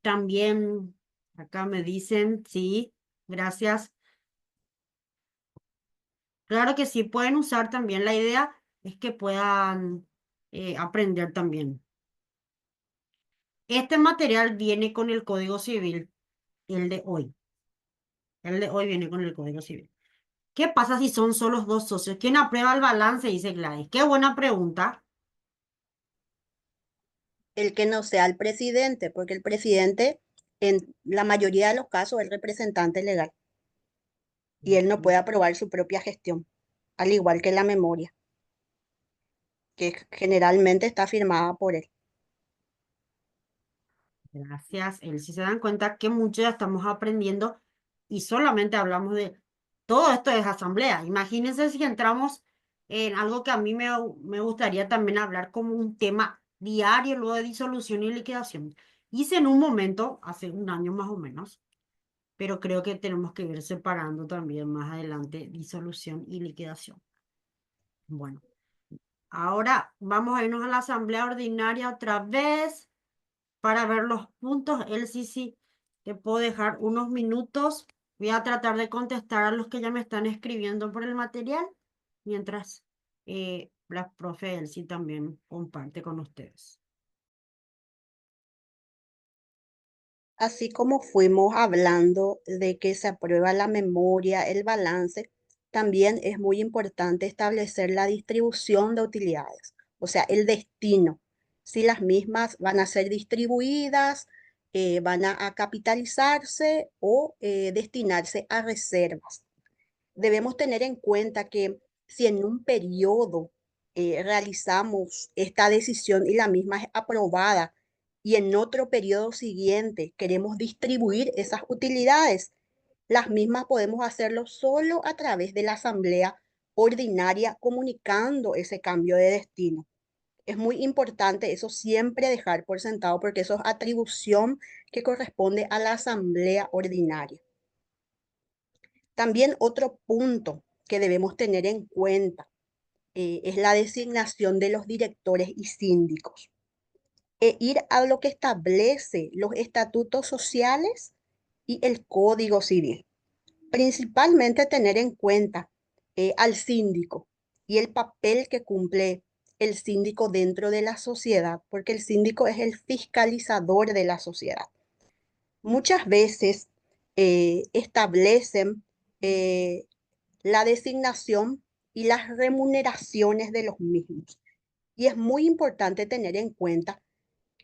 también? Acá me dicen, sí, gracias. Claro que sí, pueden usar también. La idea es que puedan aprender también. Este material viene con el Código Civil, el de hoy. El de hoy viene con el Código Civil. ¿Qué pasa si son solo dos socios? ¿Quién aprueba el balance? Dice Gladys. Qué buena pregunta. El que no sea el presidente, porque el presidente, en la mayoría de los casos, es el representante legal y él no puede aprobar su propia gestión, al igual que la memoria, que generalmente está firmada por él. Gracias, él. Si se dan cuenta que mucho ya estamos aprendiendo y solamente hablamos de todo esto es asamblea. Imagínense si entramos en algo que a mí me gustaría también hablar como un tema diario luego de disolución y liquidación. Hice en un momento, hace un año más o menos, pero creo que tenemos que ir separando también más adelante disolución y liquidación. Bueno, ahora vamos a irnos a la asamblea ordinaria otra vez para ver los puntos. Él sí, sí, te puedo dejar unos minutos. Voy a tratar de contestar a los que ya me están escribiendo por el material, mientras la profe Elsie también comparte con ustedes. Así como fuimos hablando de que se aprueba la memoria, el balance, también es muy importante establecer la distribución de utilidades, o sea, el destino, si las mismas van a ser distribuidas, van a capitalizarse o destinarse a reservas. Debemos tener en cuenta que si en un periodo realizamos esta decisión y la misma es aprobada y en otro periodo siguiente queremos distribuir esas utilidades, las mismas podemos hacerlo solo a través de la asamblea ordinaria comunicando ese cambio de destino. Es muy importante eso siempre dejar por sentado porque eso es atribución que corresponde a la asamblea ordinaria. También otro punto que debemos tener en cuenta es la designación de los directores y síndicos. Ir a lo que establece los estatutos sociales y el Código Civil. Principalmente tener en cuenta al síndico y el papel que cumple el síndico dentro de la sociedad, porque el síndico es el fiscalizador de la sociedad. Muchas veces establecen eh, la designación y las remuneraciones de los mismos. Y es muy importante tener en cuenta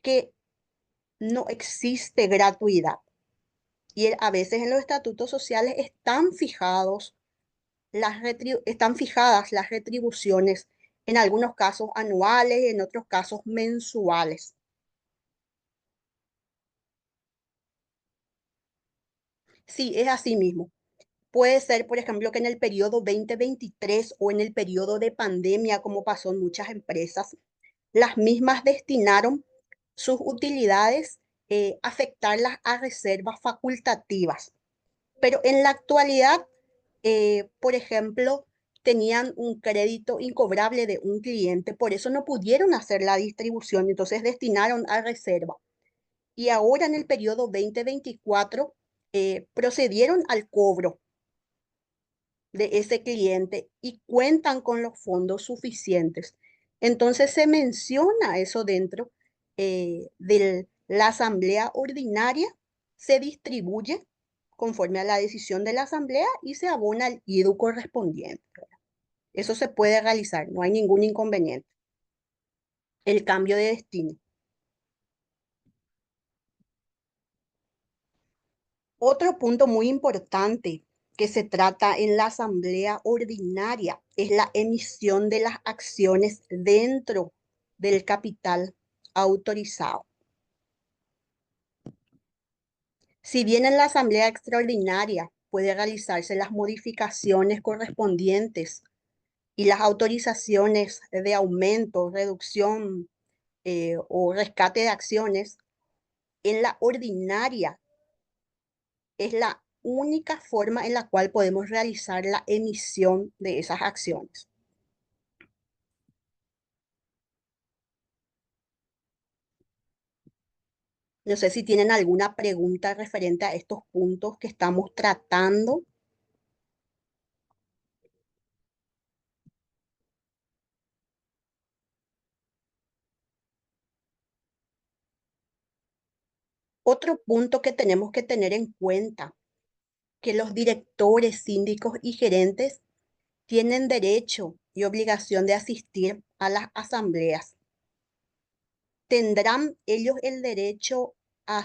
que no existe gratuidad. Y a veces en los estatutos sociales están fijadas las retribuciones, en algunos casos anuales, en otros casos mensuales. Sí, es así mismo. Puede ser, por ejemplo, que en el periodo 2023 o en el periodo de pandemia, como pasó en muchas empresas, las mismas destinaron sus utilidades, afectarlas a reservas facultativas. Pero en la actualidad, por ejemplo, tenían un crédito incobrable de un cliente, por eso no pudieron hacer la distribución, entonces destinaron a reserva. Y ahora en el periodo 2024 procedieron al cobro de ese cliente y cuentan con los fondos suficientes. Entonces se menciona eso dentro de la asamblea ordinaria, se distribuye conforme a la decisión de la asamblea y se abona el IDU correspondiente. Eso se puede realizar, no hay ningún inconveniente. El cambio de destino. Otro punto muy importante que se trata en la asamblea ordinaria es la emisión de las acciones dentro del capital autorizado. Si bien en la asamblea extraordinaria puede realizarse las modificaciones correspondientes y las autorizaciones de aumento, reducción o rescate de acciones, en la ordinaria es la única forma en la cual podemos realizar la emisión de esas acciones. No sé si tienen alguna pregunta referente a estos puntos que estamos tratando. Otro punto que tenemos que tener en cuenta, que los directores, síndicos y gerentes tienen derecho y obligación de asistir a las asambleas. Tendrán ellos el derecho a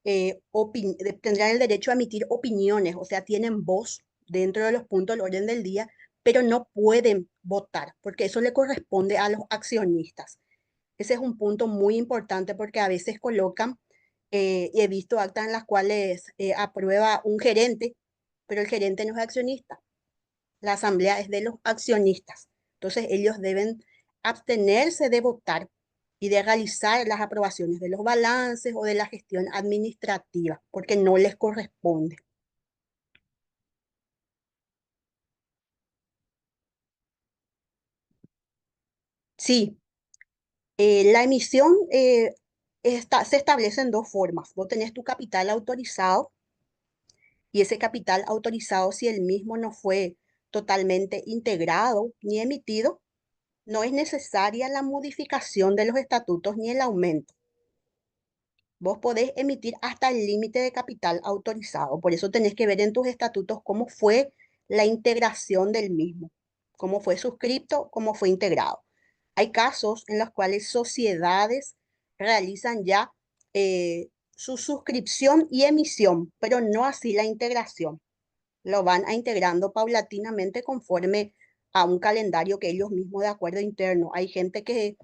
tendrán el derecho a emitir opiniones, o sea, tienen voz dentro de los puntos del orden del día, pero no pueden votar, porque eso le corresponde a los accionistas. Ese es un punto muy importante porque a veces colocan, y he visto actas en las cuales aprueba un gerente, pero el gerente no es accionista. La asamblea es de los accionistas. Entonces ellos deben abstenerse de votar y de realizar las aprobaciones de los balances o de la gestión administrativa, porque no les corresponde. Sí, la emisión se establece en dos formas. Vos tenés tu capital autorizado y ese capital autorizado, si el mismo no fue totalmente integrado ni emitido, no es necesaria la modificación de los estatutos ni el aumento. Vos podés emitir hasta el límite de capital autorizado. Por eso tenés que ver en tus estatutos cómo fue la integración del mismo, cómo fue suscripto, cómo fue integrado. Hay casos en los cuales sociedades realizan ya su suscripción y emisión, pero no así la integración. Lo van a integrando paulatinamente conforme a un calendario que ellos mismos de acuerdo interno. Hay gente que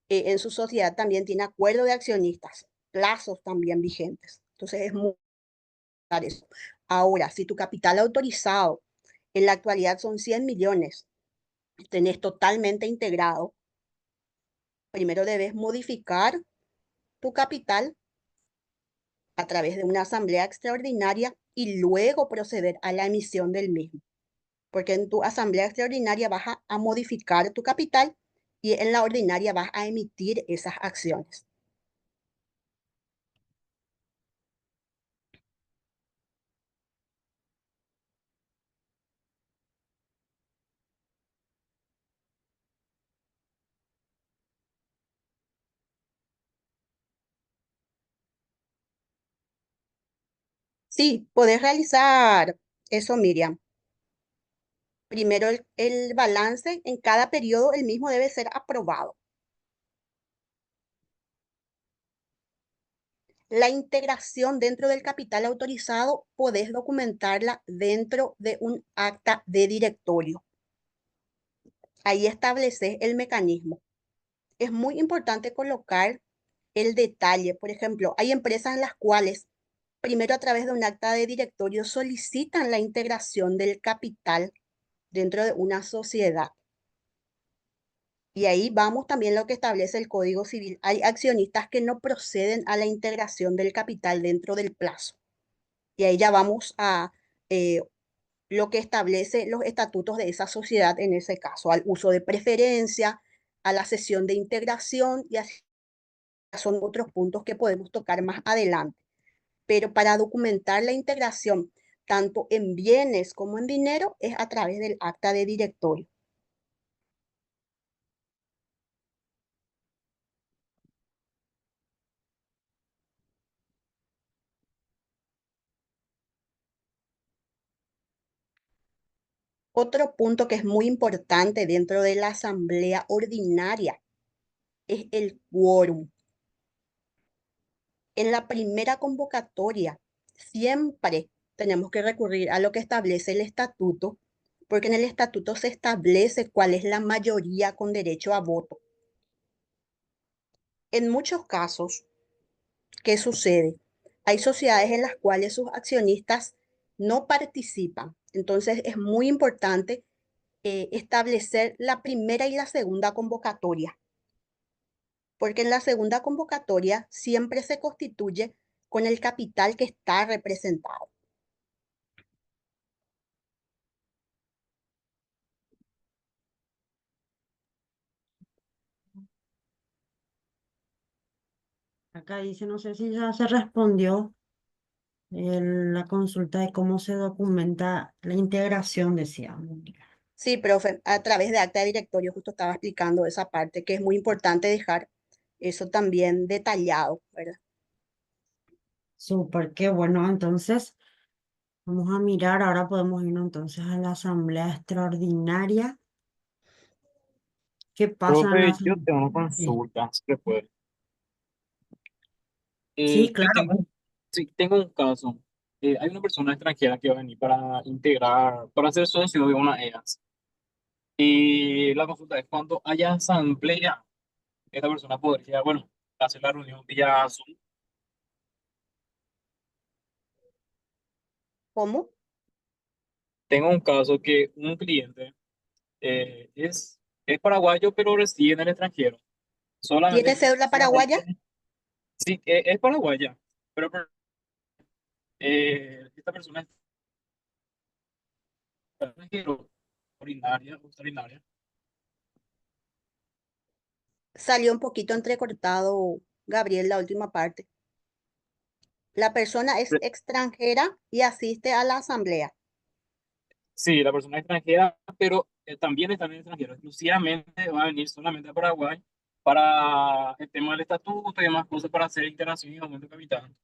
en su sociedad también tiene acuerdo de accionistas, plazos también vigentes. Entonces es muy claro eso. Ahora, si tu capital autorizado en la actualidad son 100 millones, tenés totalmente integrado, primero debes modificar tu capital a través de una asamblea extraordinaria y luego proceder a la emisión del mismo. Porque en tu asamblea extraordinaria vas a modificar tu capital y en la ordinaria vas a emitir esas acciones. Sí, podés realizar eso, Miriam. Primero el balance en cada periodo, el mismo debe ser aprobado. La integración dentro del capital autorizado, podés documentarla dentro de un acta de directorio. Ahí estableces el mecanismo. Es muy importante colocar el detalle. Por ejemplo, hay empresas en las cuales primero a través de un acta de directorio solicitan la integración del capital dentro de una sociedad. Y ahí vamos también lo que establece el Código Civil. Hay accionistas que no proceden a la integración del capital dentro del plazo. Y ahí ya vamos a eh, lo que establece los estatutos de esa sociedad en ese caso, al uso de preferencia, a la sesión de integración y así son otros puntos que podemos tocar más adelante. Pero para documentar la integración, tanto en bienes como en dinero, es a través del acta de directorio. Otro punto que es muy importante dentro de la asamblea ordinaria es el quórum. En la primera convocatoria siempre tenemos que recurrir a lo que establece el estatuto, porque en el estatuto se establece cuál es la mayoría con derecho a voto. En muchos casos, ¿qué sucede? Hay sociedades en las cuales sus accionistas no participan. Entonces es muy importante establecer la primera y la segunda convocatoria, porque en la segunda convocatoria siempre se constituye con el capital que está representado. Acá dice, no sé si ya se respondió la consulta de cómo se documenta la integración, decía. Sí, profe, a través de acta de directorio justo estaba explicando esa parte, que es muy importante dejar eso también detallado, ¿verdad? Súper, qué bueno. Entonces, vamos a mirar, ahora podemos irnos entonces a la asamblea extraordinaria. ¿Qué pasa en la Profe, yo asamblea? tengo una Sí, consulta, si se puede. sí, Yo claro. tengo, sí, tengo un caso. Hay una persona extranjera que va a venir para integrar, para ser socio de una EAS. Y la consulta es cuando haya asamblea, esta persona podría, bueno, hacer la reunión vía Zoom. ¿Cómo? Tengo un caso que un cliente es paraguayo, pero reside en el extranjero. ¿Tiene Solamente, cédula paraguaya? solamente, sí, es paraguaya, pero esta persona es extranjero, ordinaria. Salió un poquito entrecortado, Gabriel, la última parte. La persona es extranjera y asiste a la asamblea. Sí, la persona es extranjera, pero también está en el extranjero. Exclusivamente va a venir solamente a Paraguay para el tema del estatuto y demás cosas para hacer integración y aumento de capital.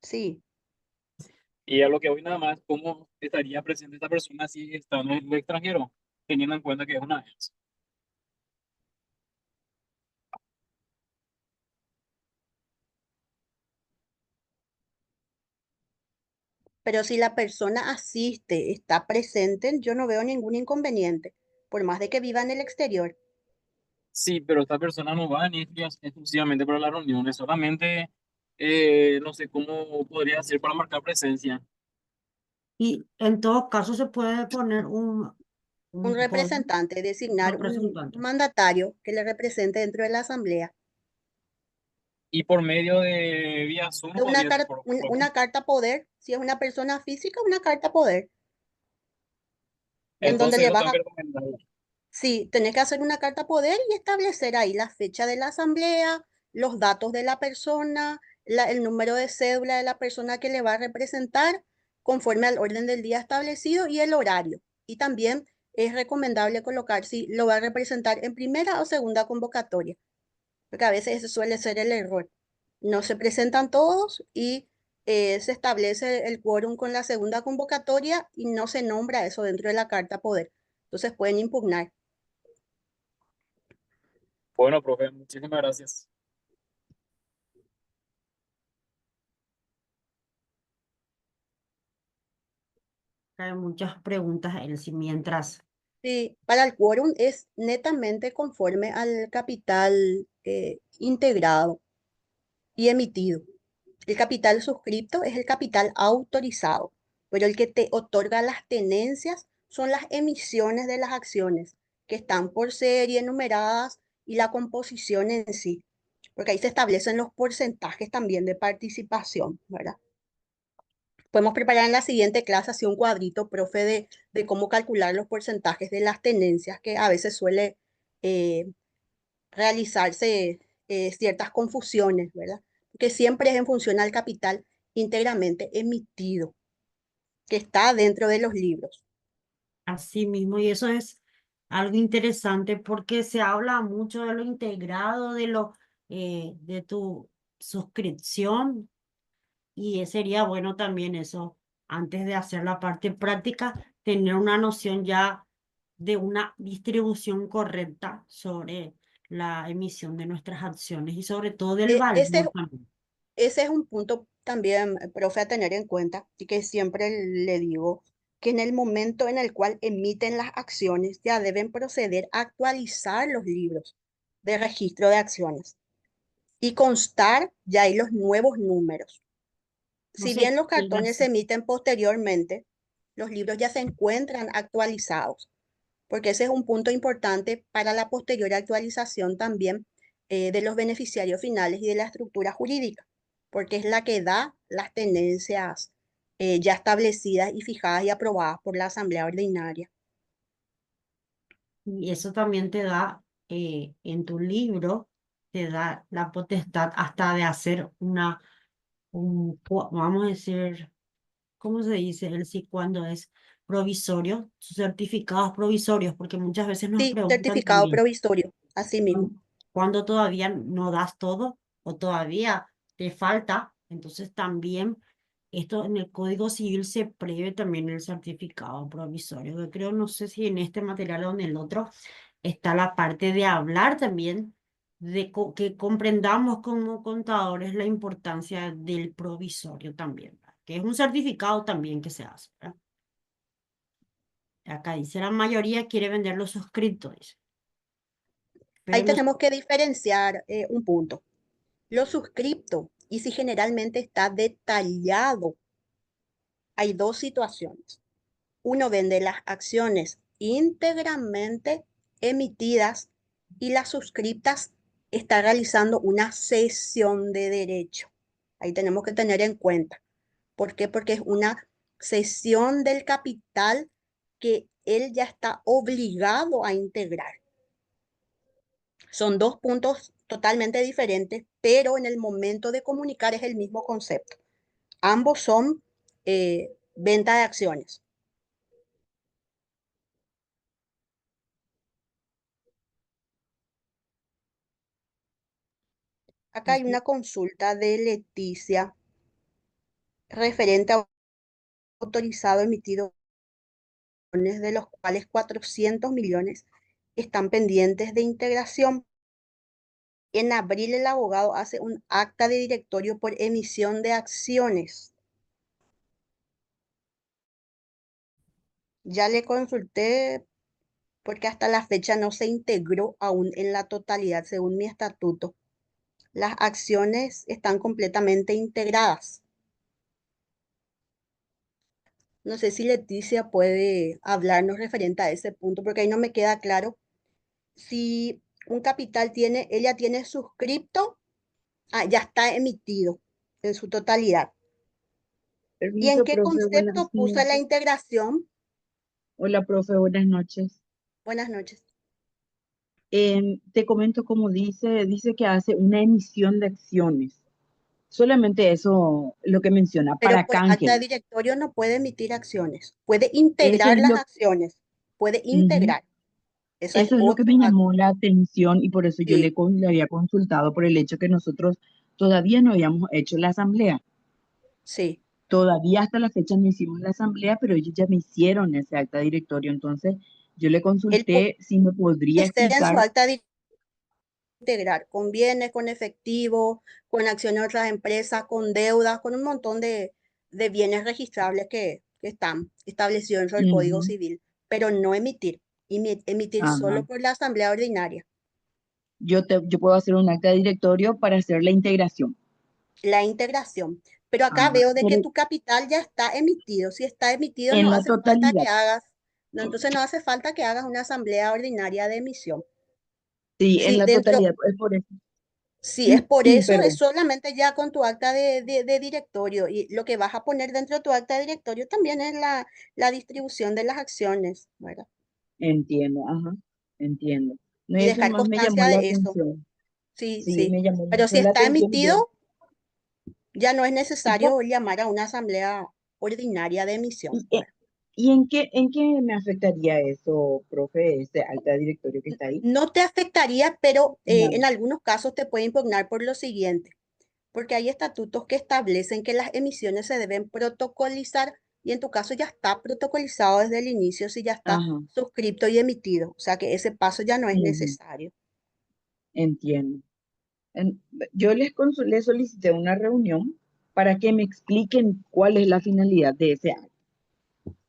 Sí, Y a lo que voy nada más, ¿cómo estaría presente esta persona si está en el extranjero, teniendo en cuenta que es una ex? pero si la persona asiste, está presente, yo no veo ningún inconveniente, por más de que viva en el exterior. Sí, pero esta persona no va a venir exclusivamente para las reuniones, solamente no sé cómo podría ser para marcar presencia. Y en todo caso se puede poner Un un poder representante, designar un representante. mandatario que le represente dentro de la asamblea. Y por medio de vía Zoom Una, podría ser una carta poder, si es una persona física, una carta poder, en donde entonces le eso vas tengo a, que recomendar. sí, tenés que hacer una carta poder y establecer ahí la fecha de la asamblea, los datos de la persona, el número de cédula de la persona que le va a representar, conforme al orden del día establecido y el horario. Y también es recomendable colocar si lo va a representar en primera o segunda convocatoria, porque a veces ese suele ser el error. No se presentan todos y se establece el quórum con la segunda convocatoria y no se nombra eso dentro de la carta poder. Entonces pueden impugnar. Bueno, profe, muchísimas gracias. Hay muchas preguntas, Elsie, mientras Sí, para el quórum es netamente conforme al capital integrado y emitido. El capital suscripto es el capital autorizado, pero el que te otorga las tenencias son las emisiones de las acciones, que están por serie numeradas y la composición en sí, porque ahí se establecen los porcentajes también de participación, ¿verdad? Podemos preparar en la siguiente clase así un cuadrito, profe, de cómo calcular los porcentajes de las tenencias, que a veces suele eh, realizarse ciertas confusiones, ¿verdad? Que siempre es en función al capital íntegramente emitido, que está dentro de los libros. así mismo, y eso es algo interesante porque se habla mucho de lo integrado, de tu suscripción, y sería bueno también eso, antes de hacer la parte práctica, tener una noción ya de una distribución correcta sobre la emisión de nuestras acciones y sobre todo del E- ese, valor también. ese es un punto también, profe, a tener en cuenta y que siempre le digo que en el momento en el cual emiten las acciones ya deben proceder a actualizar los libros de registro de acciones y constar ya ahí los nuevos números. No Si sé bien los qué cartones se emiten posteriormente, los libros ya se encuentran actualizados, porque ese es un punto importante para la posterior actualización también de los beneficiarios finales y de la estructura jurídica, porque es la que da las tenencias ya establecidas y fijadas y aprobadas por la Asamblea Ordinaria. y eso también te da, en tu libro, te da la potestad hasta de hacer vamos a decir, ¿cómo se dice? El sí cuando es provisorio, sus certificados provisorios, porque muchas veces nos Sí, preguntan certificado también, provisorio, así mismo. cuando todavía no das todo o todavía te falta, entonces también esto en el Código Civil se prevé también el certificado provisorio. Yo creo, no sé si en este material o en el otro está la parte de hablar también, que comprendamos como contadores la importancia del provisorio también, ¿verdad? Que es un certificado también que se hace, ¿verdad? Acá dice, la mayoría quiere vender los suscriptores, Ahí pero los, tenemos que diferenciar un punto. Lo suscripto, y si generalmente está detallado, hay dos situaciones. Uno vende las acciones íntegramente emitidas y las suscriptas está realizando una cesión de derecho. Ahí tenemos que tener en cuenta. ¿Por qué? Porque es una cesión del capital que él ya está obligado a integrar. Son dos puntos totalmente diferentes, pero en el momento de comunicar es el mismo concepto. Ambos son venta de acciones. Acá hay una consulta de Leticia referente a autorizado emitido, de los cuales 400 millones están pendientes de integración. En abril el abogado hace un acta de directorio por emisión de acciones. Ya le consulté porque hasta la fecha no se integró aún en la totalidad según mi estatuto. Las acciones están completamente integradas. No sé si Leticia puede hablarnos referente a ese punto, porque ahí no me queda claro si un capital tiene, ella tiene suscripto, ya está emitido en su totalidad. ¿Y en Permiso, qué profe, buenas concepto puso la noches. integración? Hola, profe, buenas noches. Buenas noches. Te comento como dice que hace una emisión de acciones. Solamente eso lo que menciona, Pero para por acta de canje. directorio no puede emitir acciones. Puede Eso integrar es las lo, acciones. Puede ujú, integrar. Eso es eso es lo que otro me acto. llamó la atención y por eso yo Sí. le había consultado por el hecho que nosotros todavía no habíamos hecho la asamblea. Sí. Todavía hasta la fecha no hicimos la asamblea, pero ellos ya me hicieron ese acta directorio. Entonces, yo le Él consulté si me podría puede en su explicar acta integrar con bienes, con efectivo, con acciones de otras empresas, con deudas, con un montón de bienes registrables que están establecidos dentro del Código ujú, Civil, pero no emitir, emitir ajá. solo por la Asamblea Ordinaria. Yo puedo hacer un acta directorio para hacer la integración. La integración. Pero acá Ajá. veo de que Pero tu capital ya está emitido. Si está emitido, no en la hace falta totalidad, que hagas, no, entonces no hace falta que hagas una asamblea ordinaria de emisión. sí, en Si la dentro, totalidad, es por eso. si es por eso, es Perdón. solamente ya con tu acta de directorio. Y lo que vas a poner dentro de tu acta de directorio también es la distribución de las acciones, ¿verdad? Entiendo, ajá, entiendo. No, Y eso dejar más me llamó constancia la de eso. atención. Sí, Sí, sí. me llamó Pero si mucho la está atención. Yo, emitido, ya no es ¿y, necesario po- llamar a una asamblea ordinaria de emisión, y, ¿verdad? y en qué me afectaría eso, profe, ese alta directorio que está ahí? No te afectaría, pero No. en algunos casos te puede impugnar por lo siguiente, porque hay estatutos que establecen que las emisiones se deben protocolizar y en tu caso ya está protocolizado desde el inicio si ya está Ajá, suscrito y emitido, o sea que ese paso ya no es ujú, necesario. entiendo. En- yo les solicité una reunión para que me expliquen cuál es la finalidad de ese acta.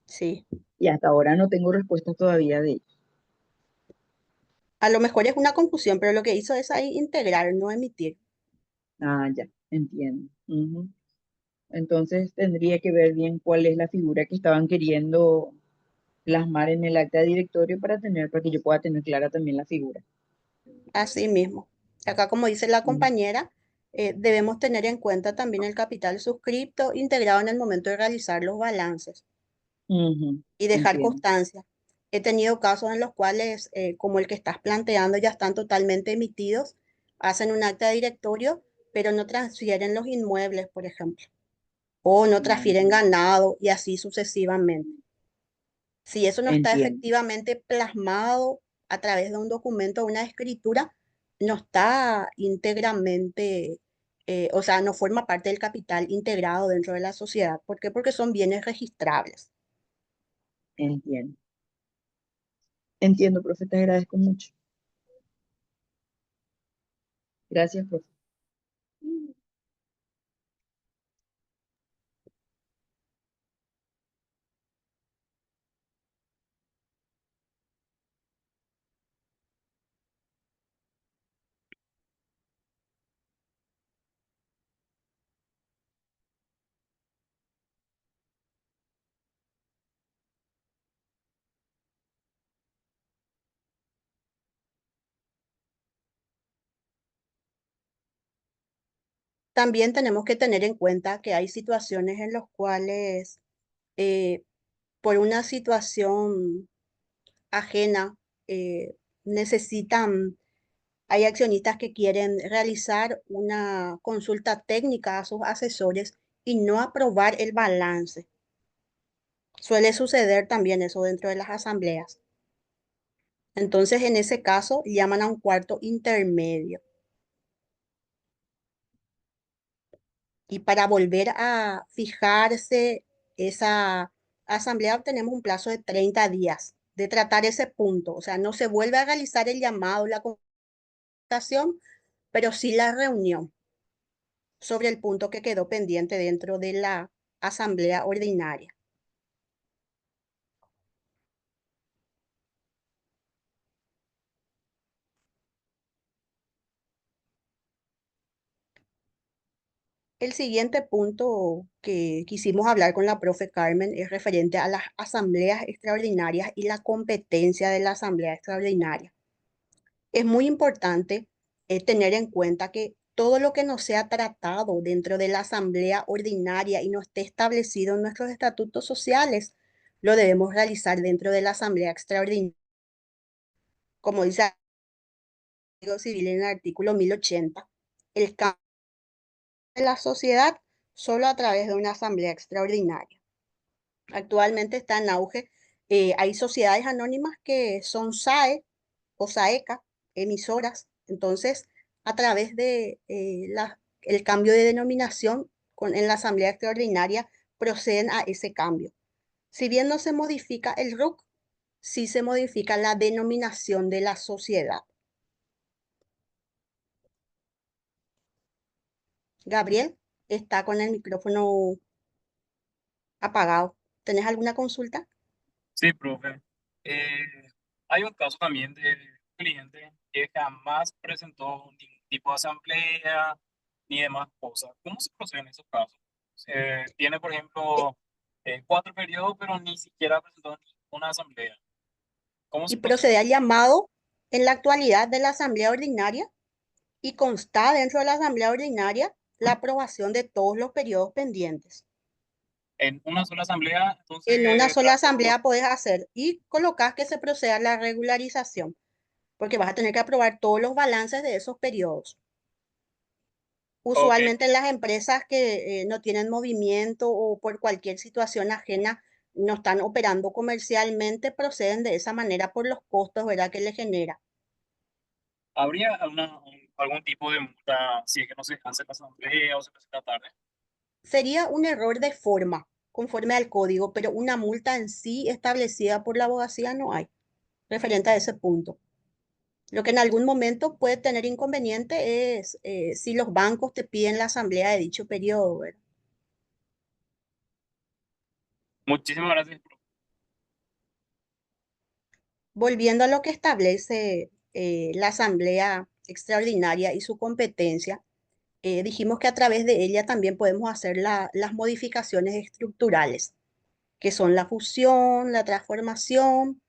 Sí, Y hasta ahora no tengo respuesta todavía de ellos. a lo mejor es una confusión, pero lo que hizo es ahí integrar, no emitir. Ah, ya, entiendo. Ujú. Entonces tendría que ver bien cuál es la figura que estaban queriendo plasmar en el acta de directorio para que yo pueda tener clara también la figura. Así mismo. Acá, como dice la Mm, compañera, debemos tener en cuenta también el capital suscripto integrado en el momento de realizar los balances ujú, y dejar entiendo, constancia. He tenido casos en los cuales, como el que estás planteando, ya están totalmente emitidos, hacen un acta de directorio, pero no transfieren los inmuebles, por ejemplo, o no ah, transfieren ganado y así sucesivamente. Si eso no está entiendo, efectivamente plasmado a través de un documento o una escritura, no está íntegramente, o sea, no forma parte del capital integrado dentro de la sociedad. ¿Por qué? Porque son bienes registrables. entiendo. Entiendo, profe, te agradezco mucho. Gracias, profe. También tenemos que tener en cuenta que hay situaciones en las cuales, eh, por una situación ajena, necesitan, hay accionistas que quieren realizar una consulta técnica a sus asesores y no aprobar el balance. Suele suceder también eso dentro de las asambleas. Entonces, en ese caso, llaman a un cuarto intermedio. Y para volver a fijarse esa asamblea, tenemos un plazo de 30 días de tratar ese punto. O sea, no se vuelve a realizar el llamado, la consultación, pero sí la reunión sobre el punto que quedó pendiente dentro de la asamblea ordinaria. El siguiente punto que quisimos hablar con la profe Carmen es referente a las asambleas extraordinarias y la competencia de la asamblea extraordinaria. Es muy importante tener en cuenta que todo lo que no sea tratado dentro de la asamblea ordinaria y no esté establecido en nuestros estatutos sociales, lo debemos realizar dentro de la asamblea extraordinaria, como dice el Código Civil en el artículo 1080. El cambio de la sociedad solo a través de una asamblea extraordinaria. Actualmente está en auge. Hay sociedades anónimas que son SAE o SAECA, emisoras. Entonces, a través de el cambio de denominación, en la asamblea extraordinaria proceden a ese cambio. Si bien no se modifica el RUC, sí se modifica la denominación de la sociedad. Gabriel, está con el micrófono apagado. ¿Tenés alguna consulta? Sí, profe. Hay un caso también de un cliente que jamás presentó ningún tipo de asamblea ni demás cosas. ¿Cómo se procede en esos casos? Tiene, por Eh, ejemplo, 4 periodos, pero ni siquiera presentó ninguna asamblea. ¿Cómo Y se procede? procede al llamado en la actualidad de la asamblea ordinaria y consta dentro de la asamblea ordinaria la aprobación de todos los periodos pendientes. En una sola asamblea, En una entonces, sola tras todos los... asamblea podés hacer y colocas que se proceda a la regularización, porque vas a tener que aprobar todos los balances de esos periodos. Ok, Usualmente en las empresas que no tienen movimiento o por cualquier situación ajena no están operando comercialmente, proceden de esa manera por los costos, ¿verdad?, que le genera. ¿habría algún tipo de multa si es que no se hace la asamblea o se presenta tarde? Sería un error de forma, conforme al código, pero una multa en sí establecida por la abogacía no hay, referente a ese punto. Lo que en algún momento puede tener inconveniente es si los bancos te piden la asamblea de dicho periodo, ¿verdad? Muchísimas gracias. Volviendo a lo que establece la asamblea extraordinaria y su competencia, dijimos que a través de ella también podemos hacer las modificaciones estructurales, que son la fusión, la transformación,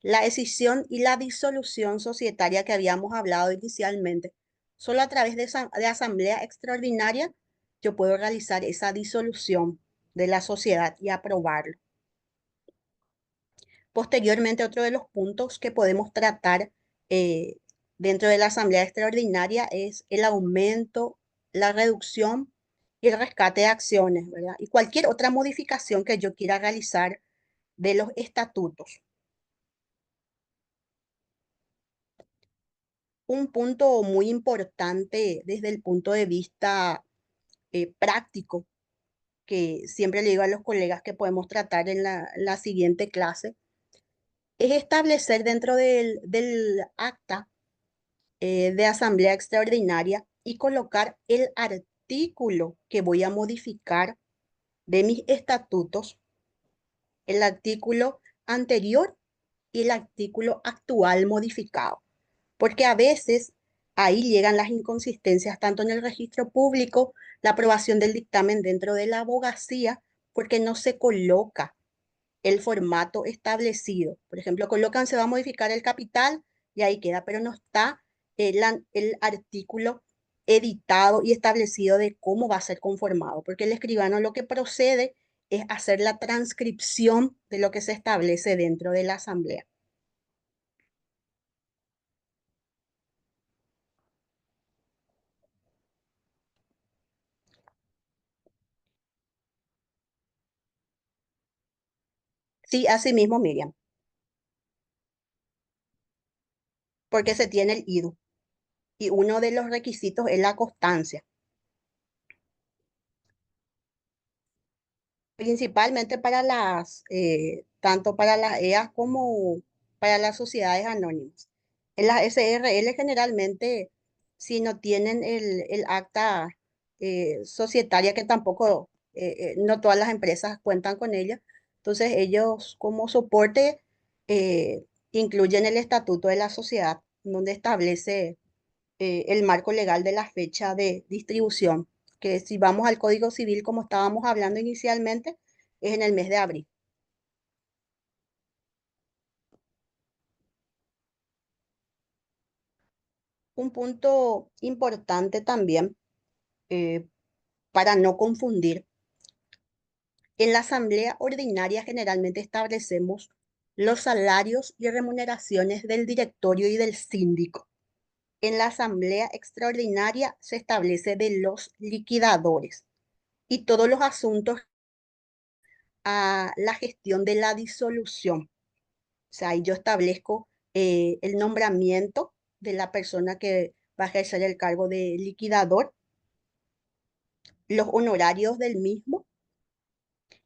la escisión y la disolución societaria que habíamos hablado inicialmente. Solo a través de asamblea extraordinaria yo puedo realizar esa disolución de la sociedad y aprobarlo. Posteriormente, otro de los puntos que podemos tratar eh, dentro de la asamblea extraordinaria es el aumento, la reducción y el rescate de acciones, ¿verdad? Y cualquier otra modificación que yo quiera realizar de los estatutos. Un punto muy importante desde el punto de vista práctico, que siempre le digo a los colegas que podemos tratar en la siguiente clase, es establecer dentro del acta de asamblea extraordinaria y colocar el artículo que voy a modificar de mis estatutos, el artículo anterior y el artículo actual modificado, porque a veces ahí llegan las inconsistencias tanto en el registro público, la aprobación del dictamen dentro de la abogacía, porque no se coloca el formato establecido. Por ejemplo, colocan se va a modificar el capital y ahí queda, pero no está el artículo editado y establecido de cómo va a ser conformado, porque el escribano lo que procede es hacer la transcripción de lo que se establece dentro de la asamblea. Sí, así mismo, Miriam, porque se tiene el IDU y uno de los requisitos es la constancia. Principalmente para tanto para las EAs como para las sociedades anónimas. En las SRL generalmente, si no tienen el acta societaria, que tampoco, no todas las empresas cuentan con ella, entonces ellos como soporte incluyen el estatuto de la sociedad, donde establece el marco legal de la fecha de distribución, que si vamos al Código Civil, como estábamos hablando inicialmente, es en el mes de abril. Un punto importante también, eh, para no confundir, en la asamblea ordinaria generalmente establecemos los salarios y remuneraciones del directorio y del síndico. En la asamblea extraordinaria se establece de los liquidadores y todos los asuntos a la gestión de la disolución. O sea, ahí yo establezco el nombramiento de la persona que va a ejercer el cargo de liquidador, los honorarios del mismo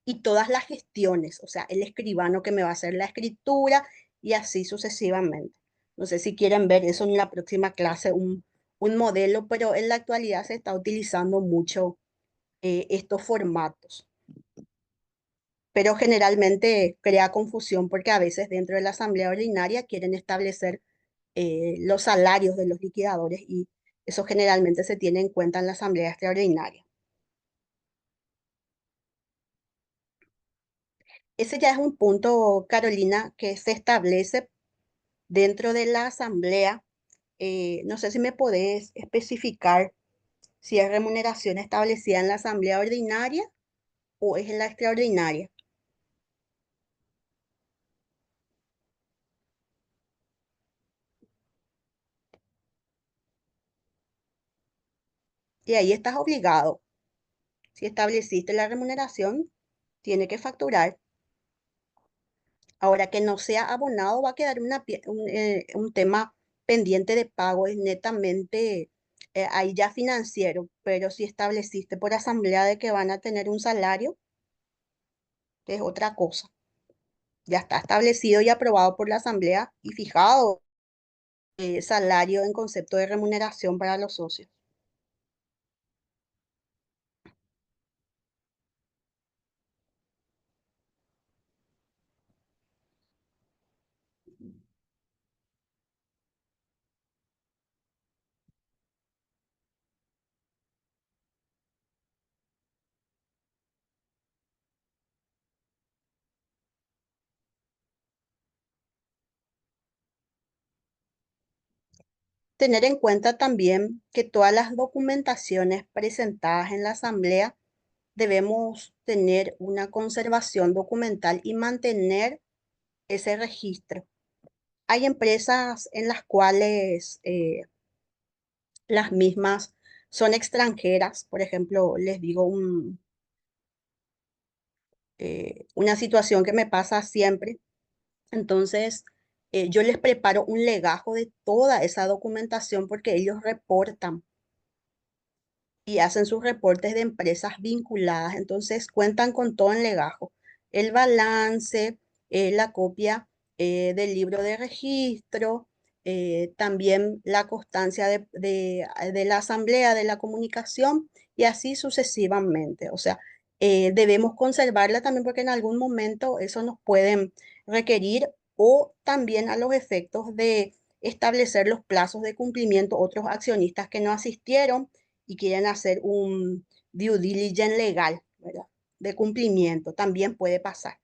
y todas las gestiones, o sea, el escribano que me va a hacer la escritura y así sucesivamente. No sé si quieren ver eso en la próxima clase, un modelo, pero en la actualidad se está utilizando mucho estos formatos. Pero generalmente crea confusión porque a veces dentro de la asamblea ordinaria quieren establecer los salarios de los liquidadores y eso generalmente se tiene en cuenta en la asamblea extraordinaria. Ese ya es un punto, Carolina, que se establece dentro de la asamblea. No sé si me podés especificar si es remuneración establecida en la asamblea ordinaria o es en la extraordinaria. Y ahí estás obligado. Si estableciste la remuneración, tiene que facturar. Ahora que no sea abonado, va a quedar un tema pendiente de pago, es netamente ahí ya financiero, pero si estableciste por asamblea de que van a tener un salario, es otra cosa. Ya está establecido y aprobado por la asamblea y fijado salario en concepto de remuneración para los socios. Tener en cuenta también que todas las documentaciones presentadas en la asamblea debemos tener una conservación documental y mantener ese registro. Hay empresas en las cuales las mismas son extranjeras, por ejemplo, les digo una situación que me pasa siempre. Entonces, yo les preparo un legajo de toda esa documentación porque ellos reportan y hacen sus reportes de empresas vinculadas. Entonces, cuentan con todo en legajo. El balance, la copia del libro de registro, también la constancia de la asamblea, de la comunicación y así sucesivamente. O sea, debemos conservarla también porque en algún momento eso nos pueden requerir o también a los efectos de establecer los plazos de cumplimiento otros accionistas que no asistieron y quieren hacer un due diligence legal, ¿verdad? De cumplimiento, también puede pasar.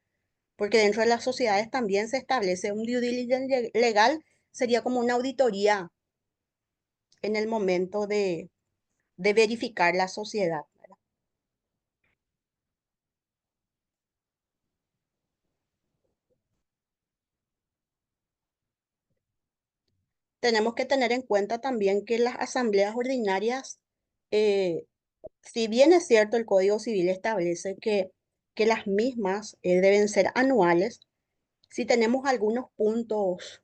Porque dentro de las sociedades también se establece un due diligence legal, sería como una auditoría en el momento de verificar la sociedad, ¿verdad? Tenemos que tener en cuenta también que las asambleas ordinarias, eh, si bien es cierto, el Código Civil establece que las mismas deben ser anuales, si tenemos algunos puntos,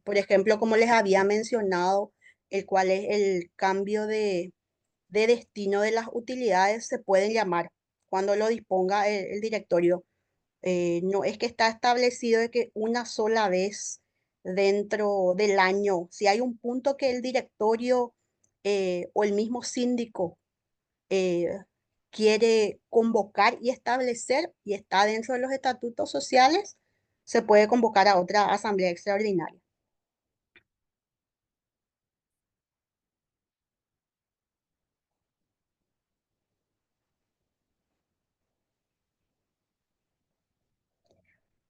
por ejemplo, como les había mencionado, el cual es el cambio de destino de las utilidades, se pueden llamar cuando lo disponga el directorio. No es que está establecido de que una sola vez dentro del año, si hay un punto que el directorio o el mismo síndico eh, quiere convocar y establecer y está dentro de los estatutos sociales, se puede convocar a otra asamblea extraordinaria.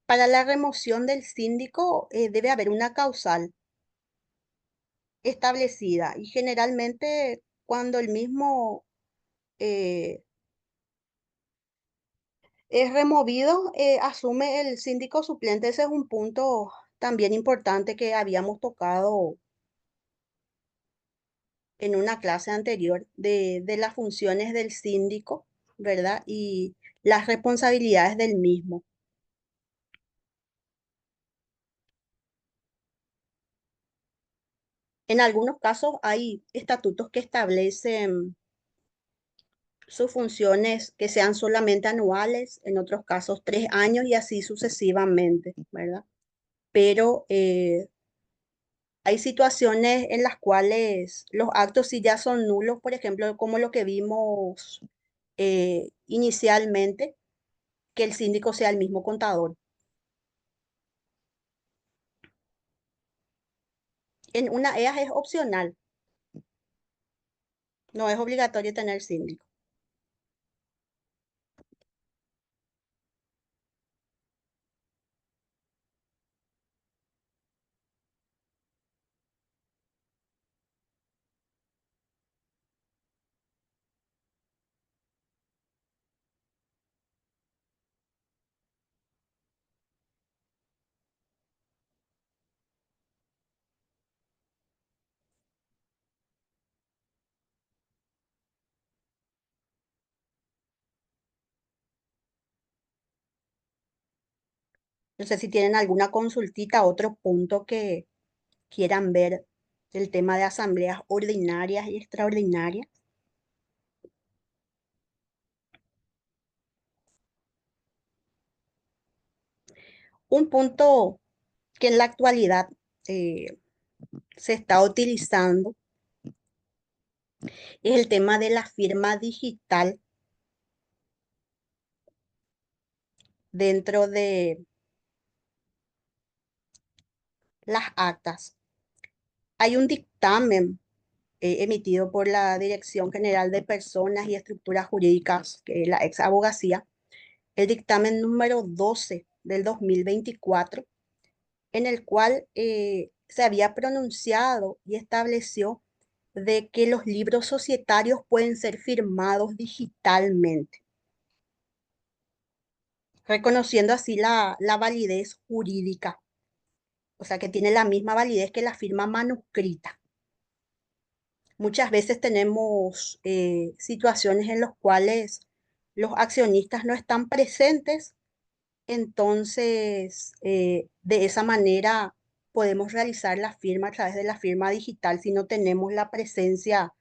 Para la remoción del síndico debe haber una causal establecida y generalmente cuando el mismo eh, es removido, asume el síndico suplente. Ese es un punto también importante que habíamos tocado en una clase anterior de las funciones del síndico, ¿verdad? Y las responsabilidades del mismo. En algunos casos hay estatutos que establecen sus funciones que sean solamente anuales, en otros casos 3 años y así sucesivamente, ¿verdad? Pero hay situaciones en las cuales los actos sí ya son nulos, por ejemplo, como lo que vimos inicialmente, que el síndico sea el mismo contador. En una EAS es opcional, no es obligatorio tener síndico. No sé si tienen alguna consultita, otro punto que quieran ver del tema de asambleas ordinarias y extraordinarias. Un punto que en la actualidad eh, se está utilizando es el tema de la firma digital dentro de las actas. Hay un dictamen emitido por la Dirección General de Personas y Estructuras Jurídicas, que es la ex abogacía, el dictamen número 12 del 2024, en el cual se había pronunciado y estableció de que los libros societarios pueden ser firmados digitalmente, reconociendo así la validez jurídica, o sea que tiene la misma validez que la firma manuscrita. Muchas veces tenemos situaciones en las cuales los accionistas no están presentes, entonces de esa manera podemos realizar la firma a través de la firma digital si no tenemos la presencia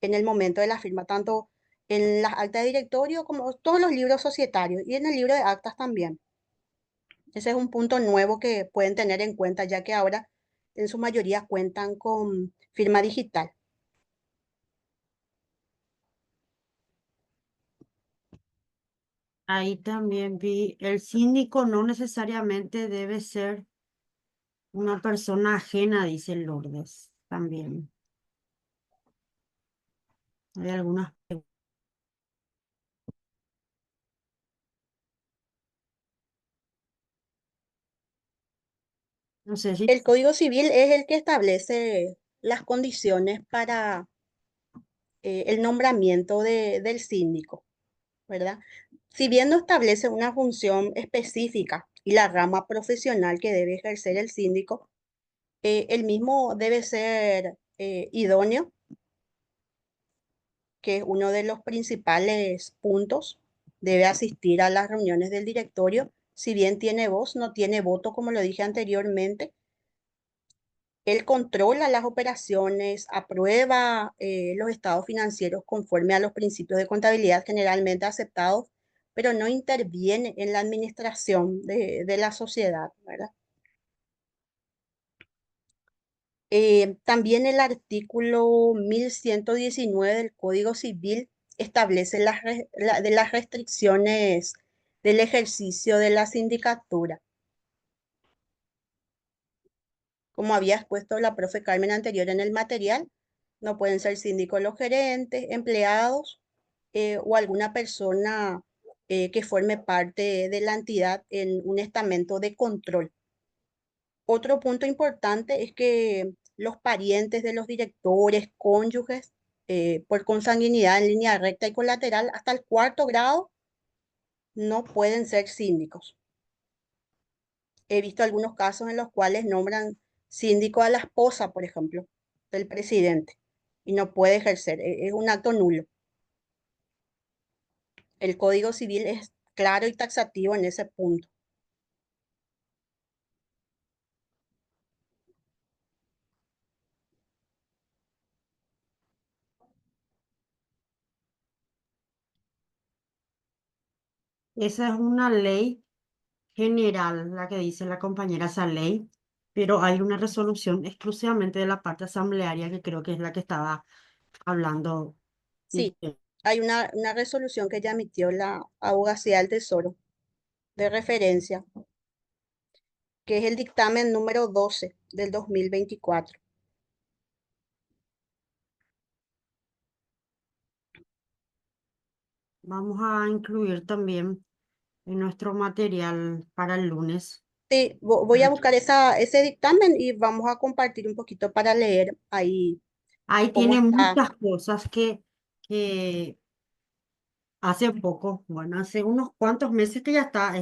en el momento de la firma, tanto en las actas de directorio como todos los libros societarios y en el libro de actas también. Ese es un punto nuevo que pueden tener en cuenta, ya que ahora en su mayoría cuentan con firma digital. Ahí también vi, el síndico no necesariamente debe ser una persona ajena, dice Lourdes, también. Hay algunas, no sé si El Código Civil es el que establece las condiciones para el nombramiento del síndico, ¿verdad? Si bien no establece una función específica y la rama profesional que debe ejercer el síndico, el mismo debe ser idóneo, que es uno de los principales puntos. Debe asistir a las reuniones del directorio. Si bien tiene voz, no tiene voto, como lo dije anteriormente. Él controla las operaciones, aprueba los estados financieros conforme a los principios de contabilidad generalmente aceptados, pero no interviene en la administración de la sociedad, ¿verdad? También el artículo 1119 del Código Civil establece de las restricciones del ejercicio de la sindicatura. Como había expuesto la profe Carmen anterior en el material, no pueden ser síndicos los gerentes, empleados o alguna persona que forme parte de la entidad en un estamento de control. Otro punto importante es que los parientes de los directores, cónyuges, por consanguinidad en línea recta y colateral, hasta el cuarto grado, no pueden ser síndicos. He visto algunos casos en los cuales nombran síndico a la esposa, por ejemplo, del presidente, y no puede ejercer. Es un acto nulo. El Código Civil es claro y taxativo en ese punto. esa es una ley general, la que dice la compañera esa ley, pero hay una resolución exclusivamente de la parte asamblearia que creo que es la que estaba hablando. Sí, hay una resolución que ya emitió la Abogacía del Tesoro de referencia, que es el dictamen número 12 del 2024. Vamos a incluir también en nuestro material para el lunes. Sí, voy a buscar ese dictamen y vamos a compartir un poquito para leer ahí Ahí cómo tiene está. muchas cosas que hace poco, bueno, hace unos cuantos meses que ya está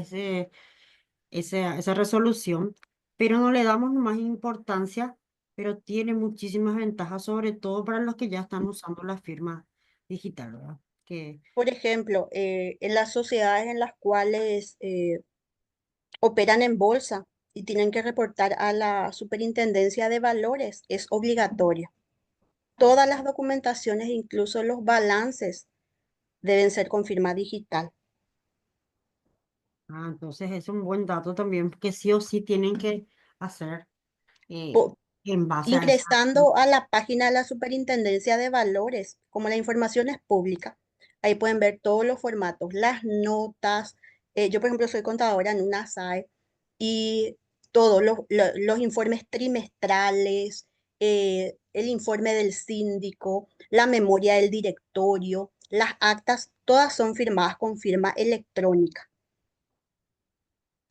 esa resolución, pero no le damos más importancia, pero tiene muchísimas ventajas, sobre todo para los que ya están usando la firma digital, ¿verdad? Que, Por ejemplo, en las sociedades en las cuales operan en bolsa y tienen que reportar a la Superintendencia de Valores, es obligatorio. Todas las documentaciones, incluso los balances, deben ser con firma digital. entonces es un buen dato también, que sí o sí tienen que hacer eh, Po- en base a esa. Ingresando a la página de la Superintendencia de Valores, como la información es pública, ahí pueden ver todos los formatos, las notas. Yo, por ejemplo, soy contadora en una SAE y todos los informes trimestrales, el informe del síndico, la memoria del directorio, las actas, todas son firmadas con firma electrónica.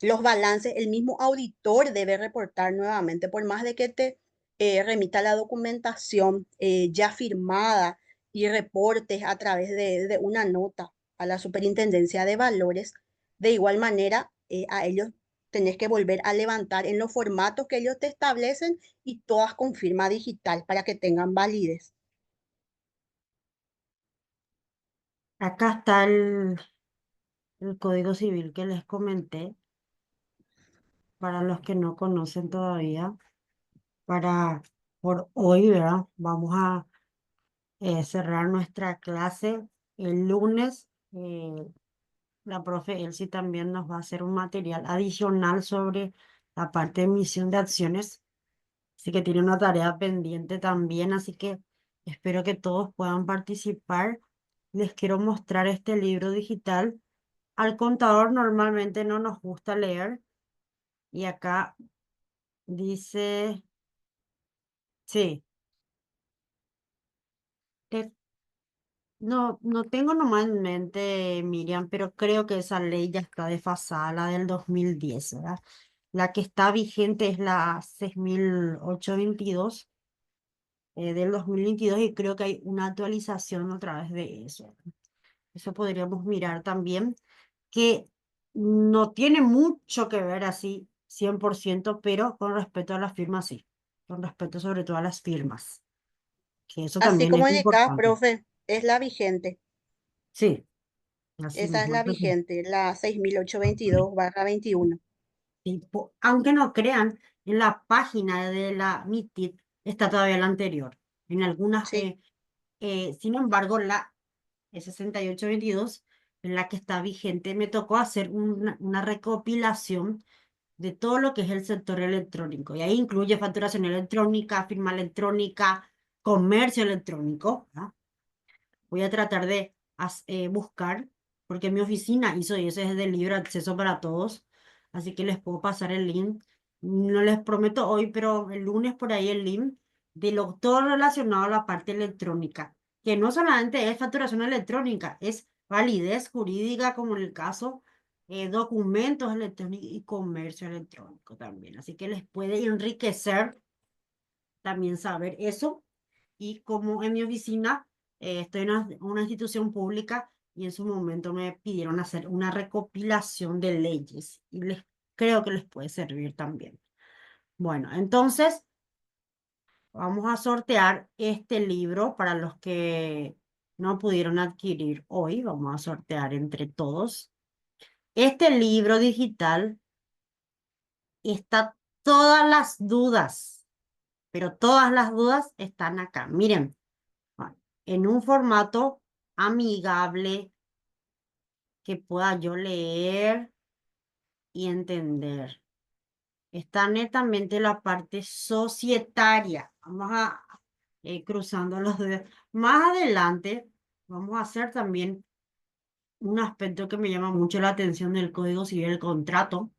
Los balances, el mismo auditor debe reportar nuevamente, por más de que te remita la documentación ya firmada y reportes a través de una nota a la Superintendencia de Valores. De igual manera, a ellos tenés que volver a levantar en los formatos que ellos te establecen y todas con firma digital para que tengan validez. Acá está el Código Civil que les comenté, para los que no conocen todavía, para por hoy, ¿verdad? Vamos a cerrar nuestra clase el lunes. La profe Elsie también nos va a hacer un material adicional sobre la parte de emisión de acciones, así que tiene una tarea pendiente también, así que espero que todos puedan participar. Les quiero mostrar este libro digital. Al contador normalmente no nos gusta leer y acá dice, sí, que no tengo nomás en mente, Miriam, pero creo que esa ley ya está desfasada, la del 2010, ¿verdad? La que está vigente es la 6822 del 2022 y creo que hay una actualización a través de eso. Eso podríamos mirar también, que no tiene mucho que ver así 100%, pero con respecto a las firmas sí, con respecto sobre todo a las firmas, que eso Así también es como indicaba, importante. profe, es la vigente. Sí, así Esa es mismo. la vigente, la 6822/21. Aunque no crean, en la página de la MITID está todavía la anterior. En algunas, Sí. sin embargo, la 6822, en la que está vigente, me tocó hacer una recopilación de todo lo que es el sector electrónico. Y ahí incluye facturación electrónica, firma electrónica, comercio electrónico, ¿verdad? Voy a tratar de buscar, porque mi oficina hizo y ese es de libre acceso para todos, así que les puedo pasar el link. No les prometo hoy, pero el lunes por ahí el link de todo relacionado a la parte electrónica, que no solamente es facturación electrónica, es validez jurídica, como en el caso documentos electrónicos y comercio electrónico también. Así que les puede enriquecer también saber eso. Y como en mi oficina estoy en una institución pública y en su momento me pidieron hacer una recopilación de leyes y creo que les puede servir también. Bueno, entonces vamos a sortear este libro para los que no pudieron adquirir hoy. Vamos a sortear entre todos. Este libro digital está todas las dudas, pero todas las dudas están acá. Miren, en un formato amigable, que pueda yo leer y entender. Está netamente la parte societaria. Vamos a cruzando los dedos. Más adelante vamos a hacer también un aspecto que me llama mucho la atención del Código Civil, el contrato,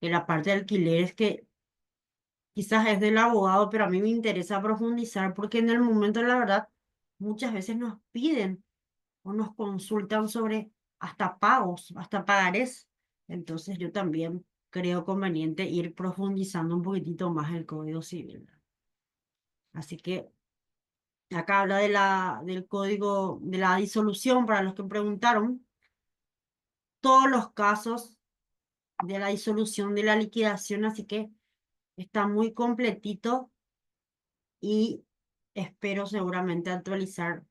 que la parte de alquileres que quizás es del abogado, pero a mí me interesa profundizar porque en el momento, la verdad, muchas veces nos piden o nos consultan sobre hasta pagos, hasta pagarés. Entonces yo también creo conveniente ir profundizando un poquitito más el Código Civil. Así que acá habla de del código de la disolución para los que preguntaron. Todos los casos de la disolución de la liquidación, así que está muy completito y espero seguramente actualizar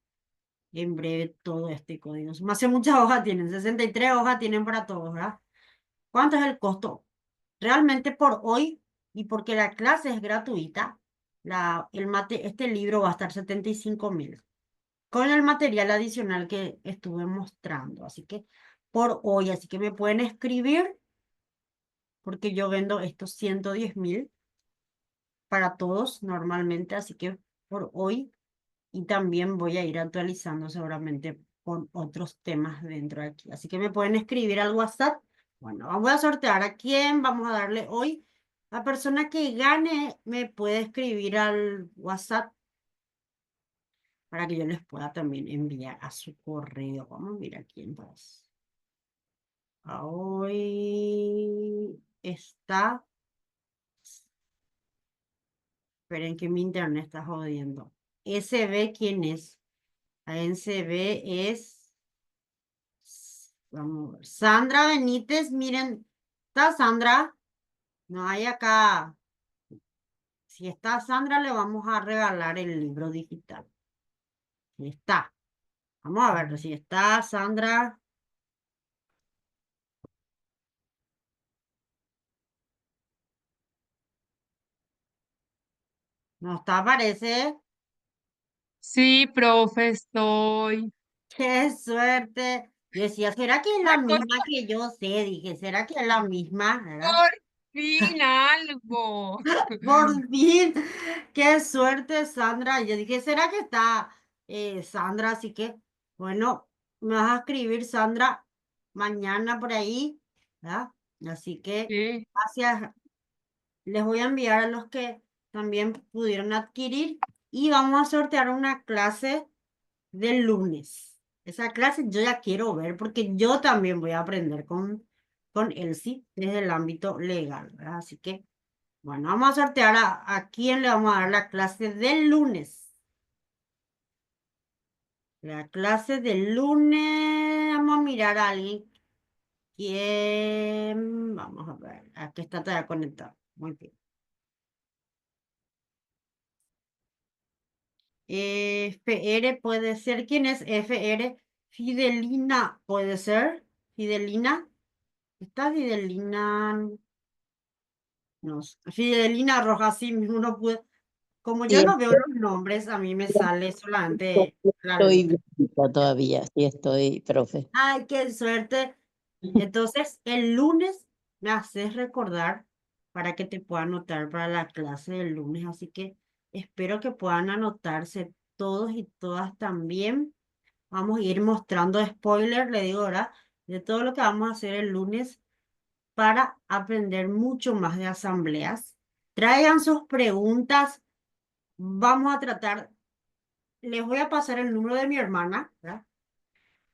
en breve todo este código. Más de muchas hojas tienen, 63 hojas tienen para todos, ¿verdad? ¿Cuánto es el costo? Realmente por hoy y porque la clase es gratuita, este libro va a estar 75.000 con el material adicional que estuve mostrando. Así que por hoy, así que me pueden escribir porque yo vendo estos 110.000 para todos normalmente, así que por hoy y también voy a ir actualizando seguramente con otros temas dentro de aquí. Así que me pueden escribir al WhatsApp. Bueno, vamos a sortear a quién vamos a darle hoy. La persona que gane me puede escribir al WhatsApp para que yo les pueda también enviar a su correo. Vamos a mirar quién más. Hoy está. Esperen que mi internet está jodiendo. SB, ¿quién es? SB es. Vamos a ver. Sandra Benítez, miren. ¿Está Sandra? No hay acá. Si está Sandra, le vamos a regalar el libro digital. Si está. Vamos a ver si está Sandra. No está, parece. Sí, profe, estoy. ¡Qué suerte! Yo decía, ¿será que es la misma que yo sé? Dije, ¿será que es la misma? ¿Verdad? Por fin algo. Por fin, qué suerte, Sandra. Yo dije, ¿será que está Sandra? Así que, bueno, me vas a escribir, Sandra, mañana por ahí, ¿verdad? Así que, ¿Qué? gracias. Les voy a enviar a los que también pudieron adquirir y vamos a sortear una clase del lunes. Esa clase yo ya quiero ver porque yo también voy a aprender con Elsie desde el ámbito legal, ¿verdad? Así que, bueno, vamos a sortear a quién le vamos a dar la clase del lunes. La clase del lunes, vamos a mirar a alguien. ¿Quién? Vamos a ver, aquí está todavía conectado. Muy bien. FR puede ser. ¿Quién es FR? Fidelina puede ser. Fidelina. ¿Está Fidelina? No, Fidelina Rojas, sí, uno puede. Como Sí, yo no veo los nombres, a mí me sale solamente la letra. estoy viva todavía, sí estoy, profe. Ay, qué suerte. Entonces, el lunes me haces recordar para que te pueda anotar para la clase del lunes. Así que espero que puedan anotarse todos y todas también. Vamos a ir mostrando spoiler, le digo ahora, de todo lo que vamos a hacer el lunes para aprender mucho más de asambleas. Traigan sus preguntas. Vamos a tratar, les voy a pasar el número de mi hermana, ¿verdad?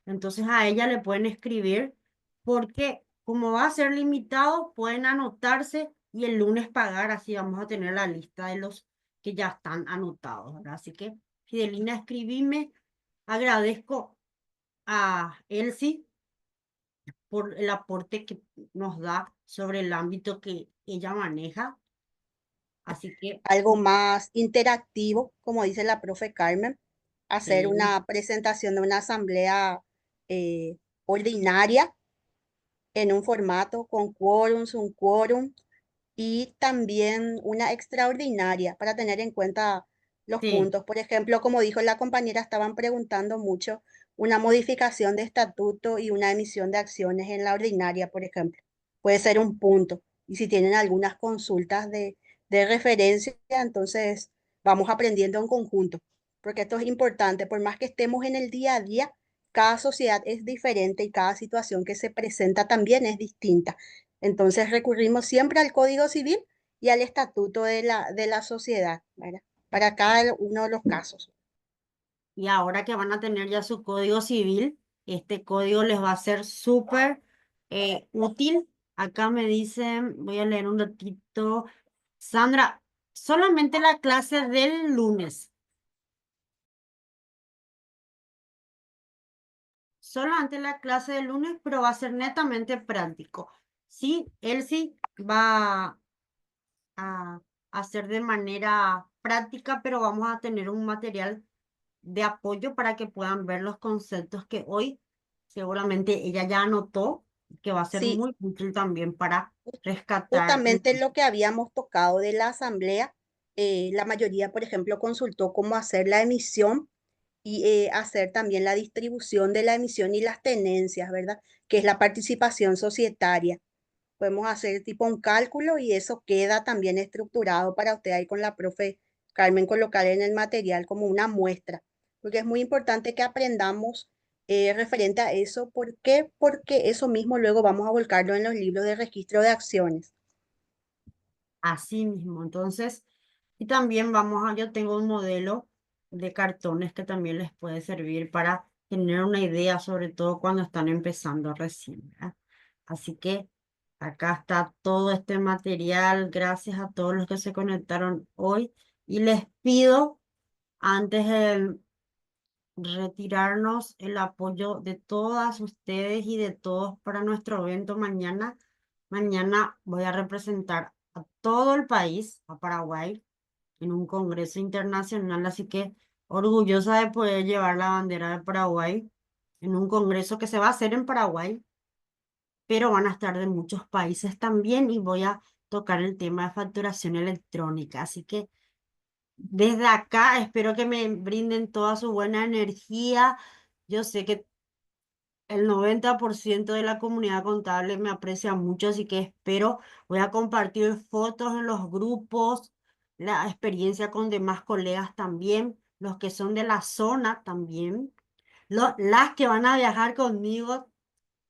Entonces a ella le pueden escribir porque como va a ser limitado, pueden anotarse y el lunes pagar, así vamos a tener la lista de los que ya están anotados, ¿verdad? Así que, Fidelina, escribime. Agradezco a Elsie por el aporte que nos da sobre el ámbito que ella maneja. Así que, Algo más interactivo, como dice la profe Carmen, hacer sí, una presentación de una asamblea eh, ordinaria en un formato con quórums, un quórum y también una extraordinaria para tener en cuenta los sí, puntos. Por ejemplo, como dijo la compañera, estaban preguntando mucho una modificación de estatuto y una emisión de acciones en la ordinaria, por ejemplo. Puede ser un punto. Y si tienen algunas consultas de referencia, entonces vamos aprendiendo en conjunto, porque esto es importante. Por más que estemos en el día a día, cada sociedad es diferente y cada situación que se presenta también es distinta. Entonces recurrimos siempre al Código Civil y al estatuto de la sociedad, ¿verdad? Para cada uno de los casos. Y ahora que van a tener ya su código civil, este código les va a ser súper útil. Acá me dicen, voy a leer un ratito. Sandra, solamente la clase del lunes. Solamente la clase del lunes, pero va a ser netamente práctico. Sí, él sí va a hacer de manera práctica, pero vamos a tener un material de apoyo para que puedan ver los conceptos que hoy seguramente ella ya anotó, que va a ser Sí, muy útil también para rescatar. justamente lo que habíamos tocado de la asamblea, la mayoría, por ejemplo, consultó cómo hacer la emisión y hacer también la distribución de la emisión y las tenencias, ¿verdad? Que es la participación societaria. Podemos hacer tipo un cálculo y eso queda también estructurado para usted ahí con la profe Carmen colocar en el material como una muestra, porque es muy importante que aprendamos referente a eso. ¿Por qué? Porque eso mismo luego vamos a volcarlo en los libros de registro de acciones. Así mismo. Entonces, y también yo tengo un modelo de cartones que también les puede servir para tener una idea, sobre todo cuando están empezando recién, ¿verdad? Así que acá está todo este material. Gracias a todos los que se conectaron hoy. Y les pido, antes de retirarnos, el apoyo de todas ustedes y de todos para nuestro evento mañana. Mañana voy a representar a todo el país, a Paraguay, en un congreso internacional, así que orgullosa de poder llevar la bandera de Paraguay en un congreso que se va a hacer en Paraguay, pero van a estar de muchos países también y voy a tocar el tema de facturación electrónica. Así que desde acá espero que me brinden toda su buena energía. Yo sé que el 90% de la comunidad contable me aprecia mucho, así que espero, voy a compartir fotos en los grupos, la experiencia con demás colegas también, los que son de la zona también, las que van a viajar conmigo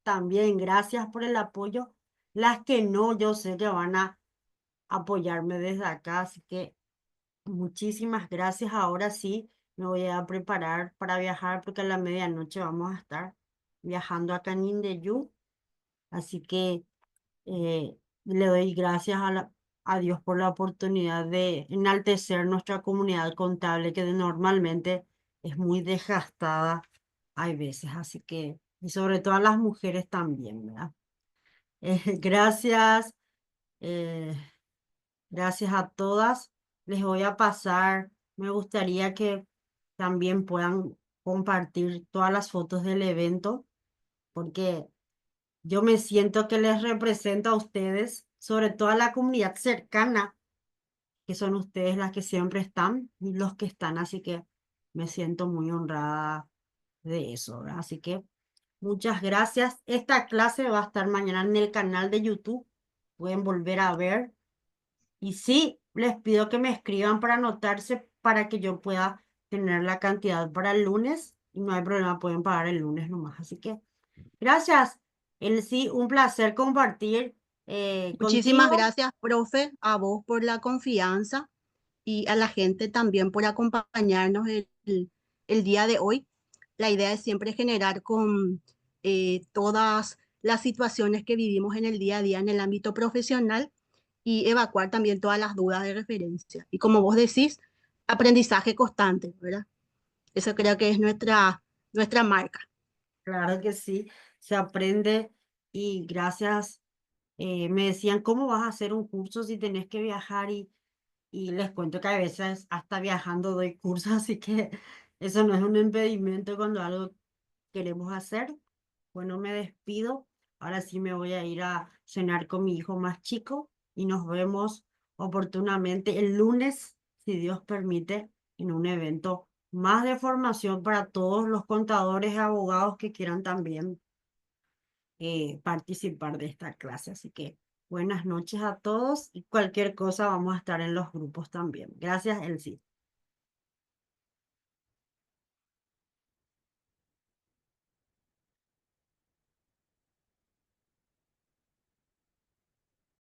también, gracias por el apoyo. Las que no, yo sé que van a apoyarme desde acá, así que muchísimas gracias. Ahora sí, me voy a preparar para viajar porque a la medianoche vamos a estar viajando a Canindeyú. Así que le doy gracias a Dios por la oportunidad de enaltecer nuestra comunidad contable que normalmente es muy desgastada, hay veces. Así que, y sobre todo a las mujeres también, ¿verdad? Gracias. eh, Gracias a todas. Les voy a pasar. Me gustaría que también puedan compartir todas las fotos del evento, porque yo me siento que les represento a ustedes, sobre todo a la comunidad cercana, que son ustedes las que siempre están y los que están. Así que me siento muy honrada de eso, ¿verdad? Así que muchas gracias. Esta clase va a estar mañana en el canal de YouTube. Pueden volver a ver. Y sí, les pido que me escriban para anotarse para que yo pueda tener la cantidad para el lunes. Y no hay problema, pueden pagar el lunes nomás. Así que gracias. Sí, un placer compartir Muchísimas contigo. gracias, profe, a vos por la confianza y a la gente también por acompañarnos el día de hoy. La idea es siempre generar con todas las situaciones que vivimos en el día a día en el ámbito profesional y evacuar también todas las dudas de referencia. Y como vos decís, aprendizaje constante, ¿verdad? Eso creo que es nuestra marca. Claro que sí, se aprende y gracias. Me decían, ¿cómo vas a hacer un curso si tenés que viajar? Y les cuento que a veces hasta viajando doy cursos, así que eso no es un impedimento cuando algo queremos hacer. Bueno, me despido. Ahora sí me voy a ir a cenar con mi hijo más chico y nos vemos oportunamente el lunes, si Dios permite, en un evento más de formación para todos los contadores y abogados que quieran también participar de esta clase. Así que buenas noches a todos y cualquier cosa vamos a estar en los grupos también. Gracias, Elsie.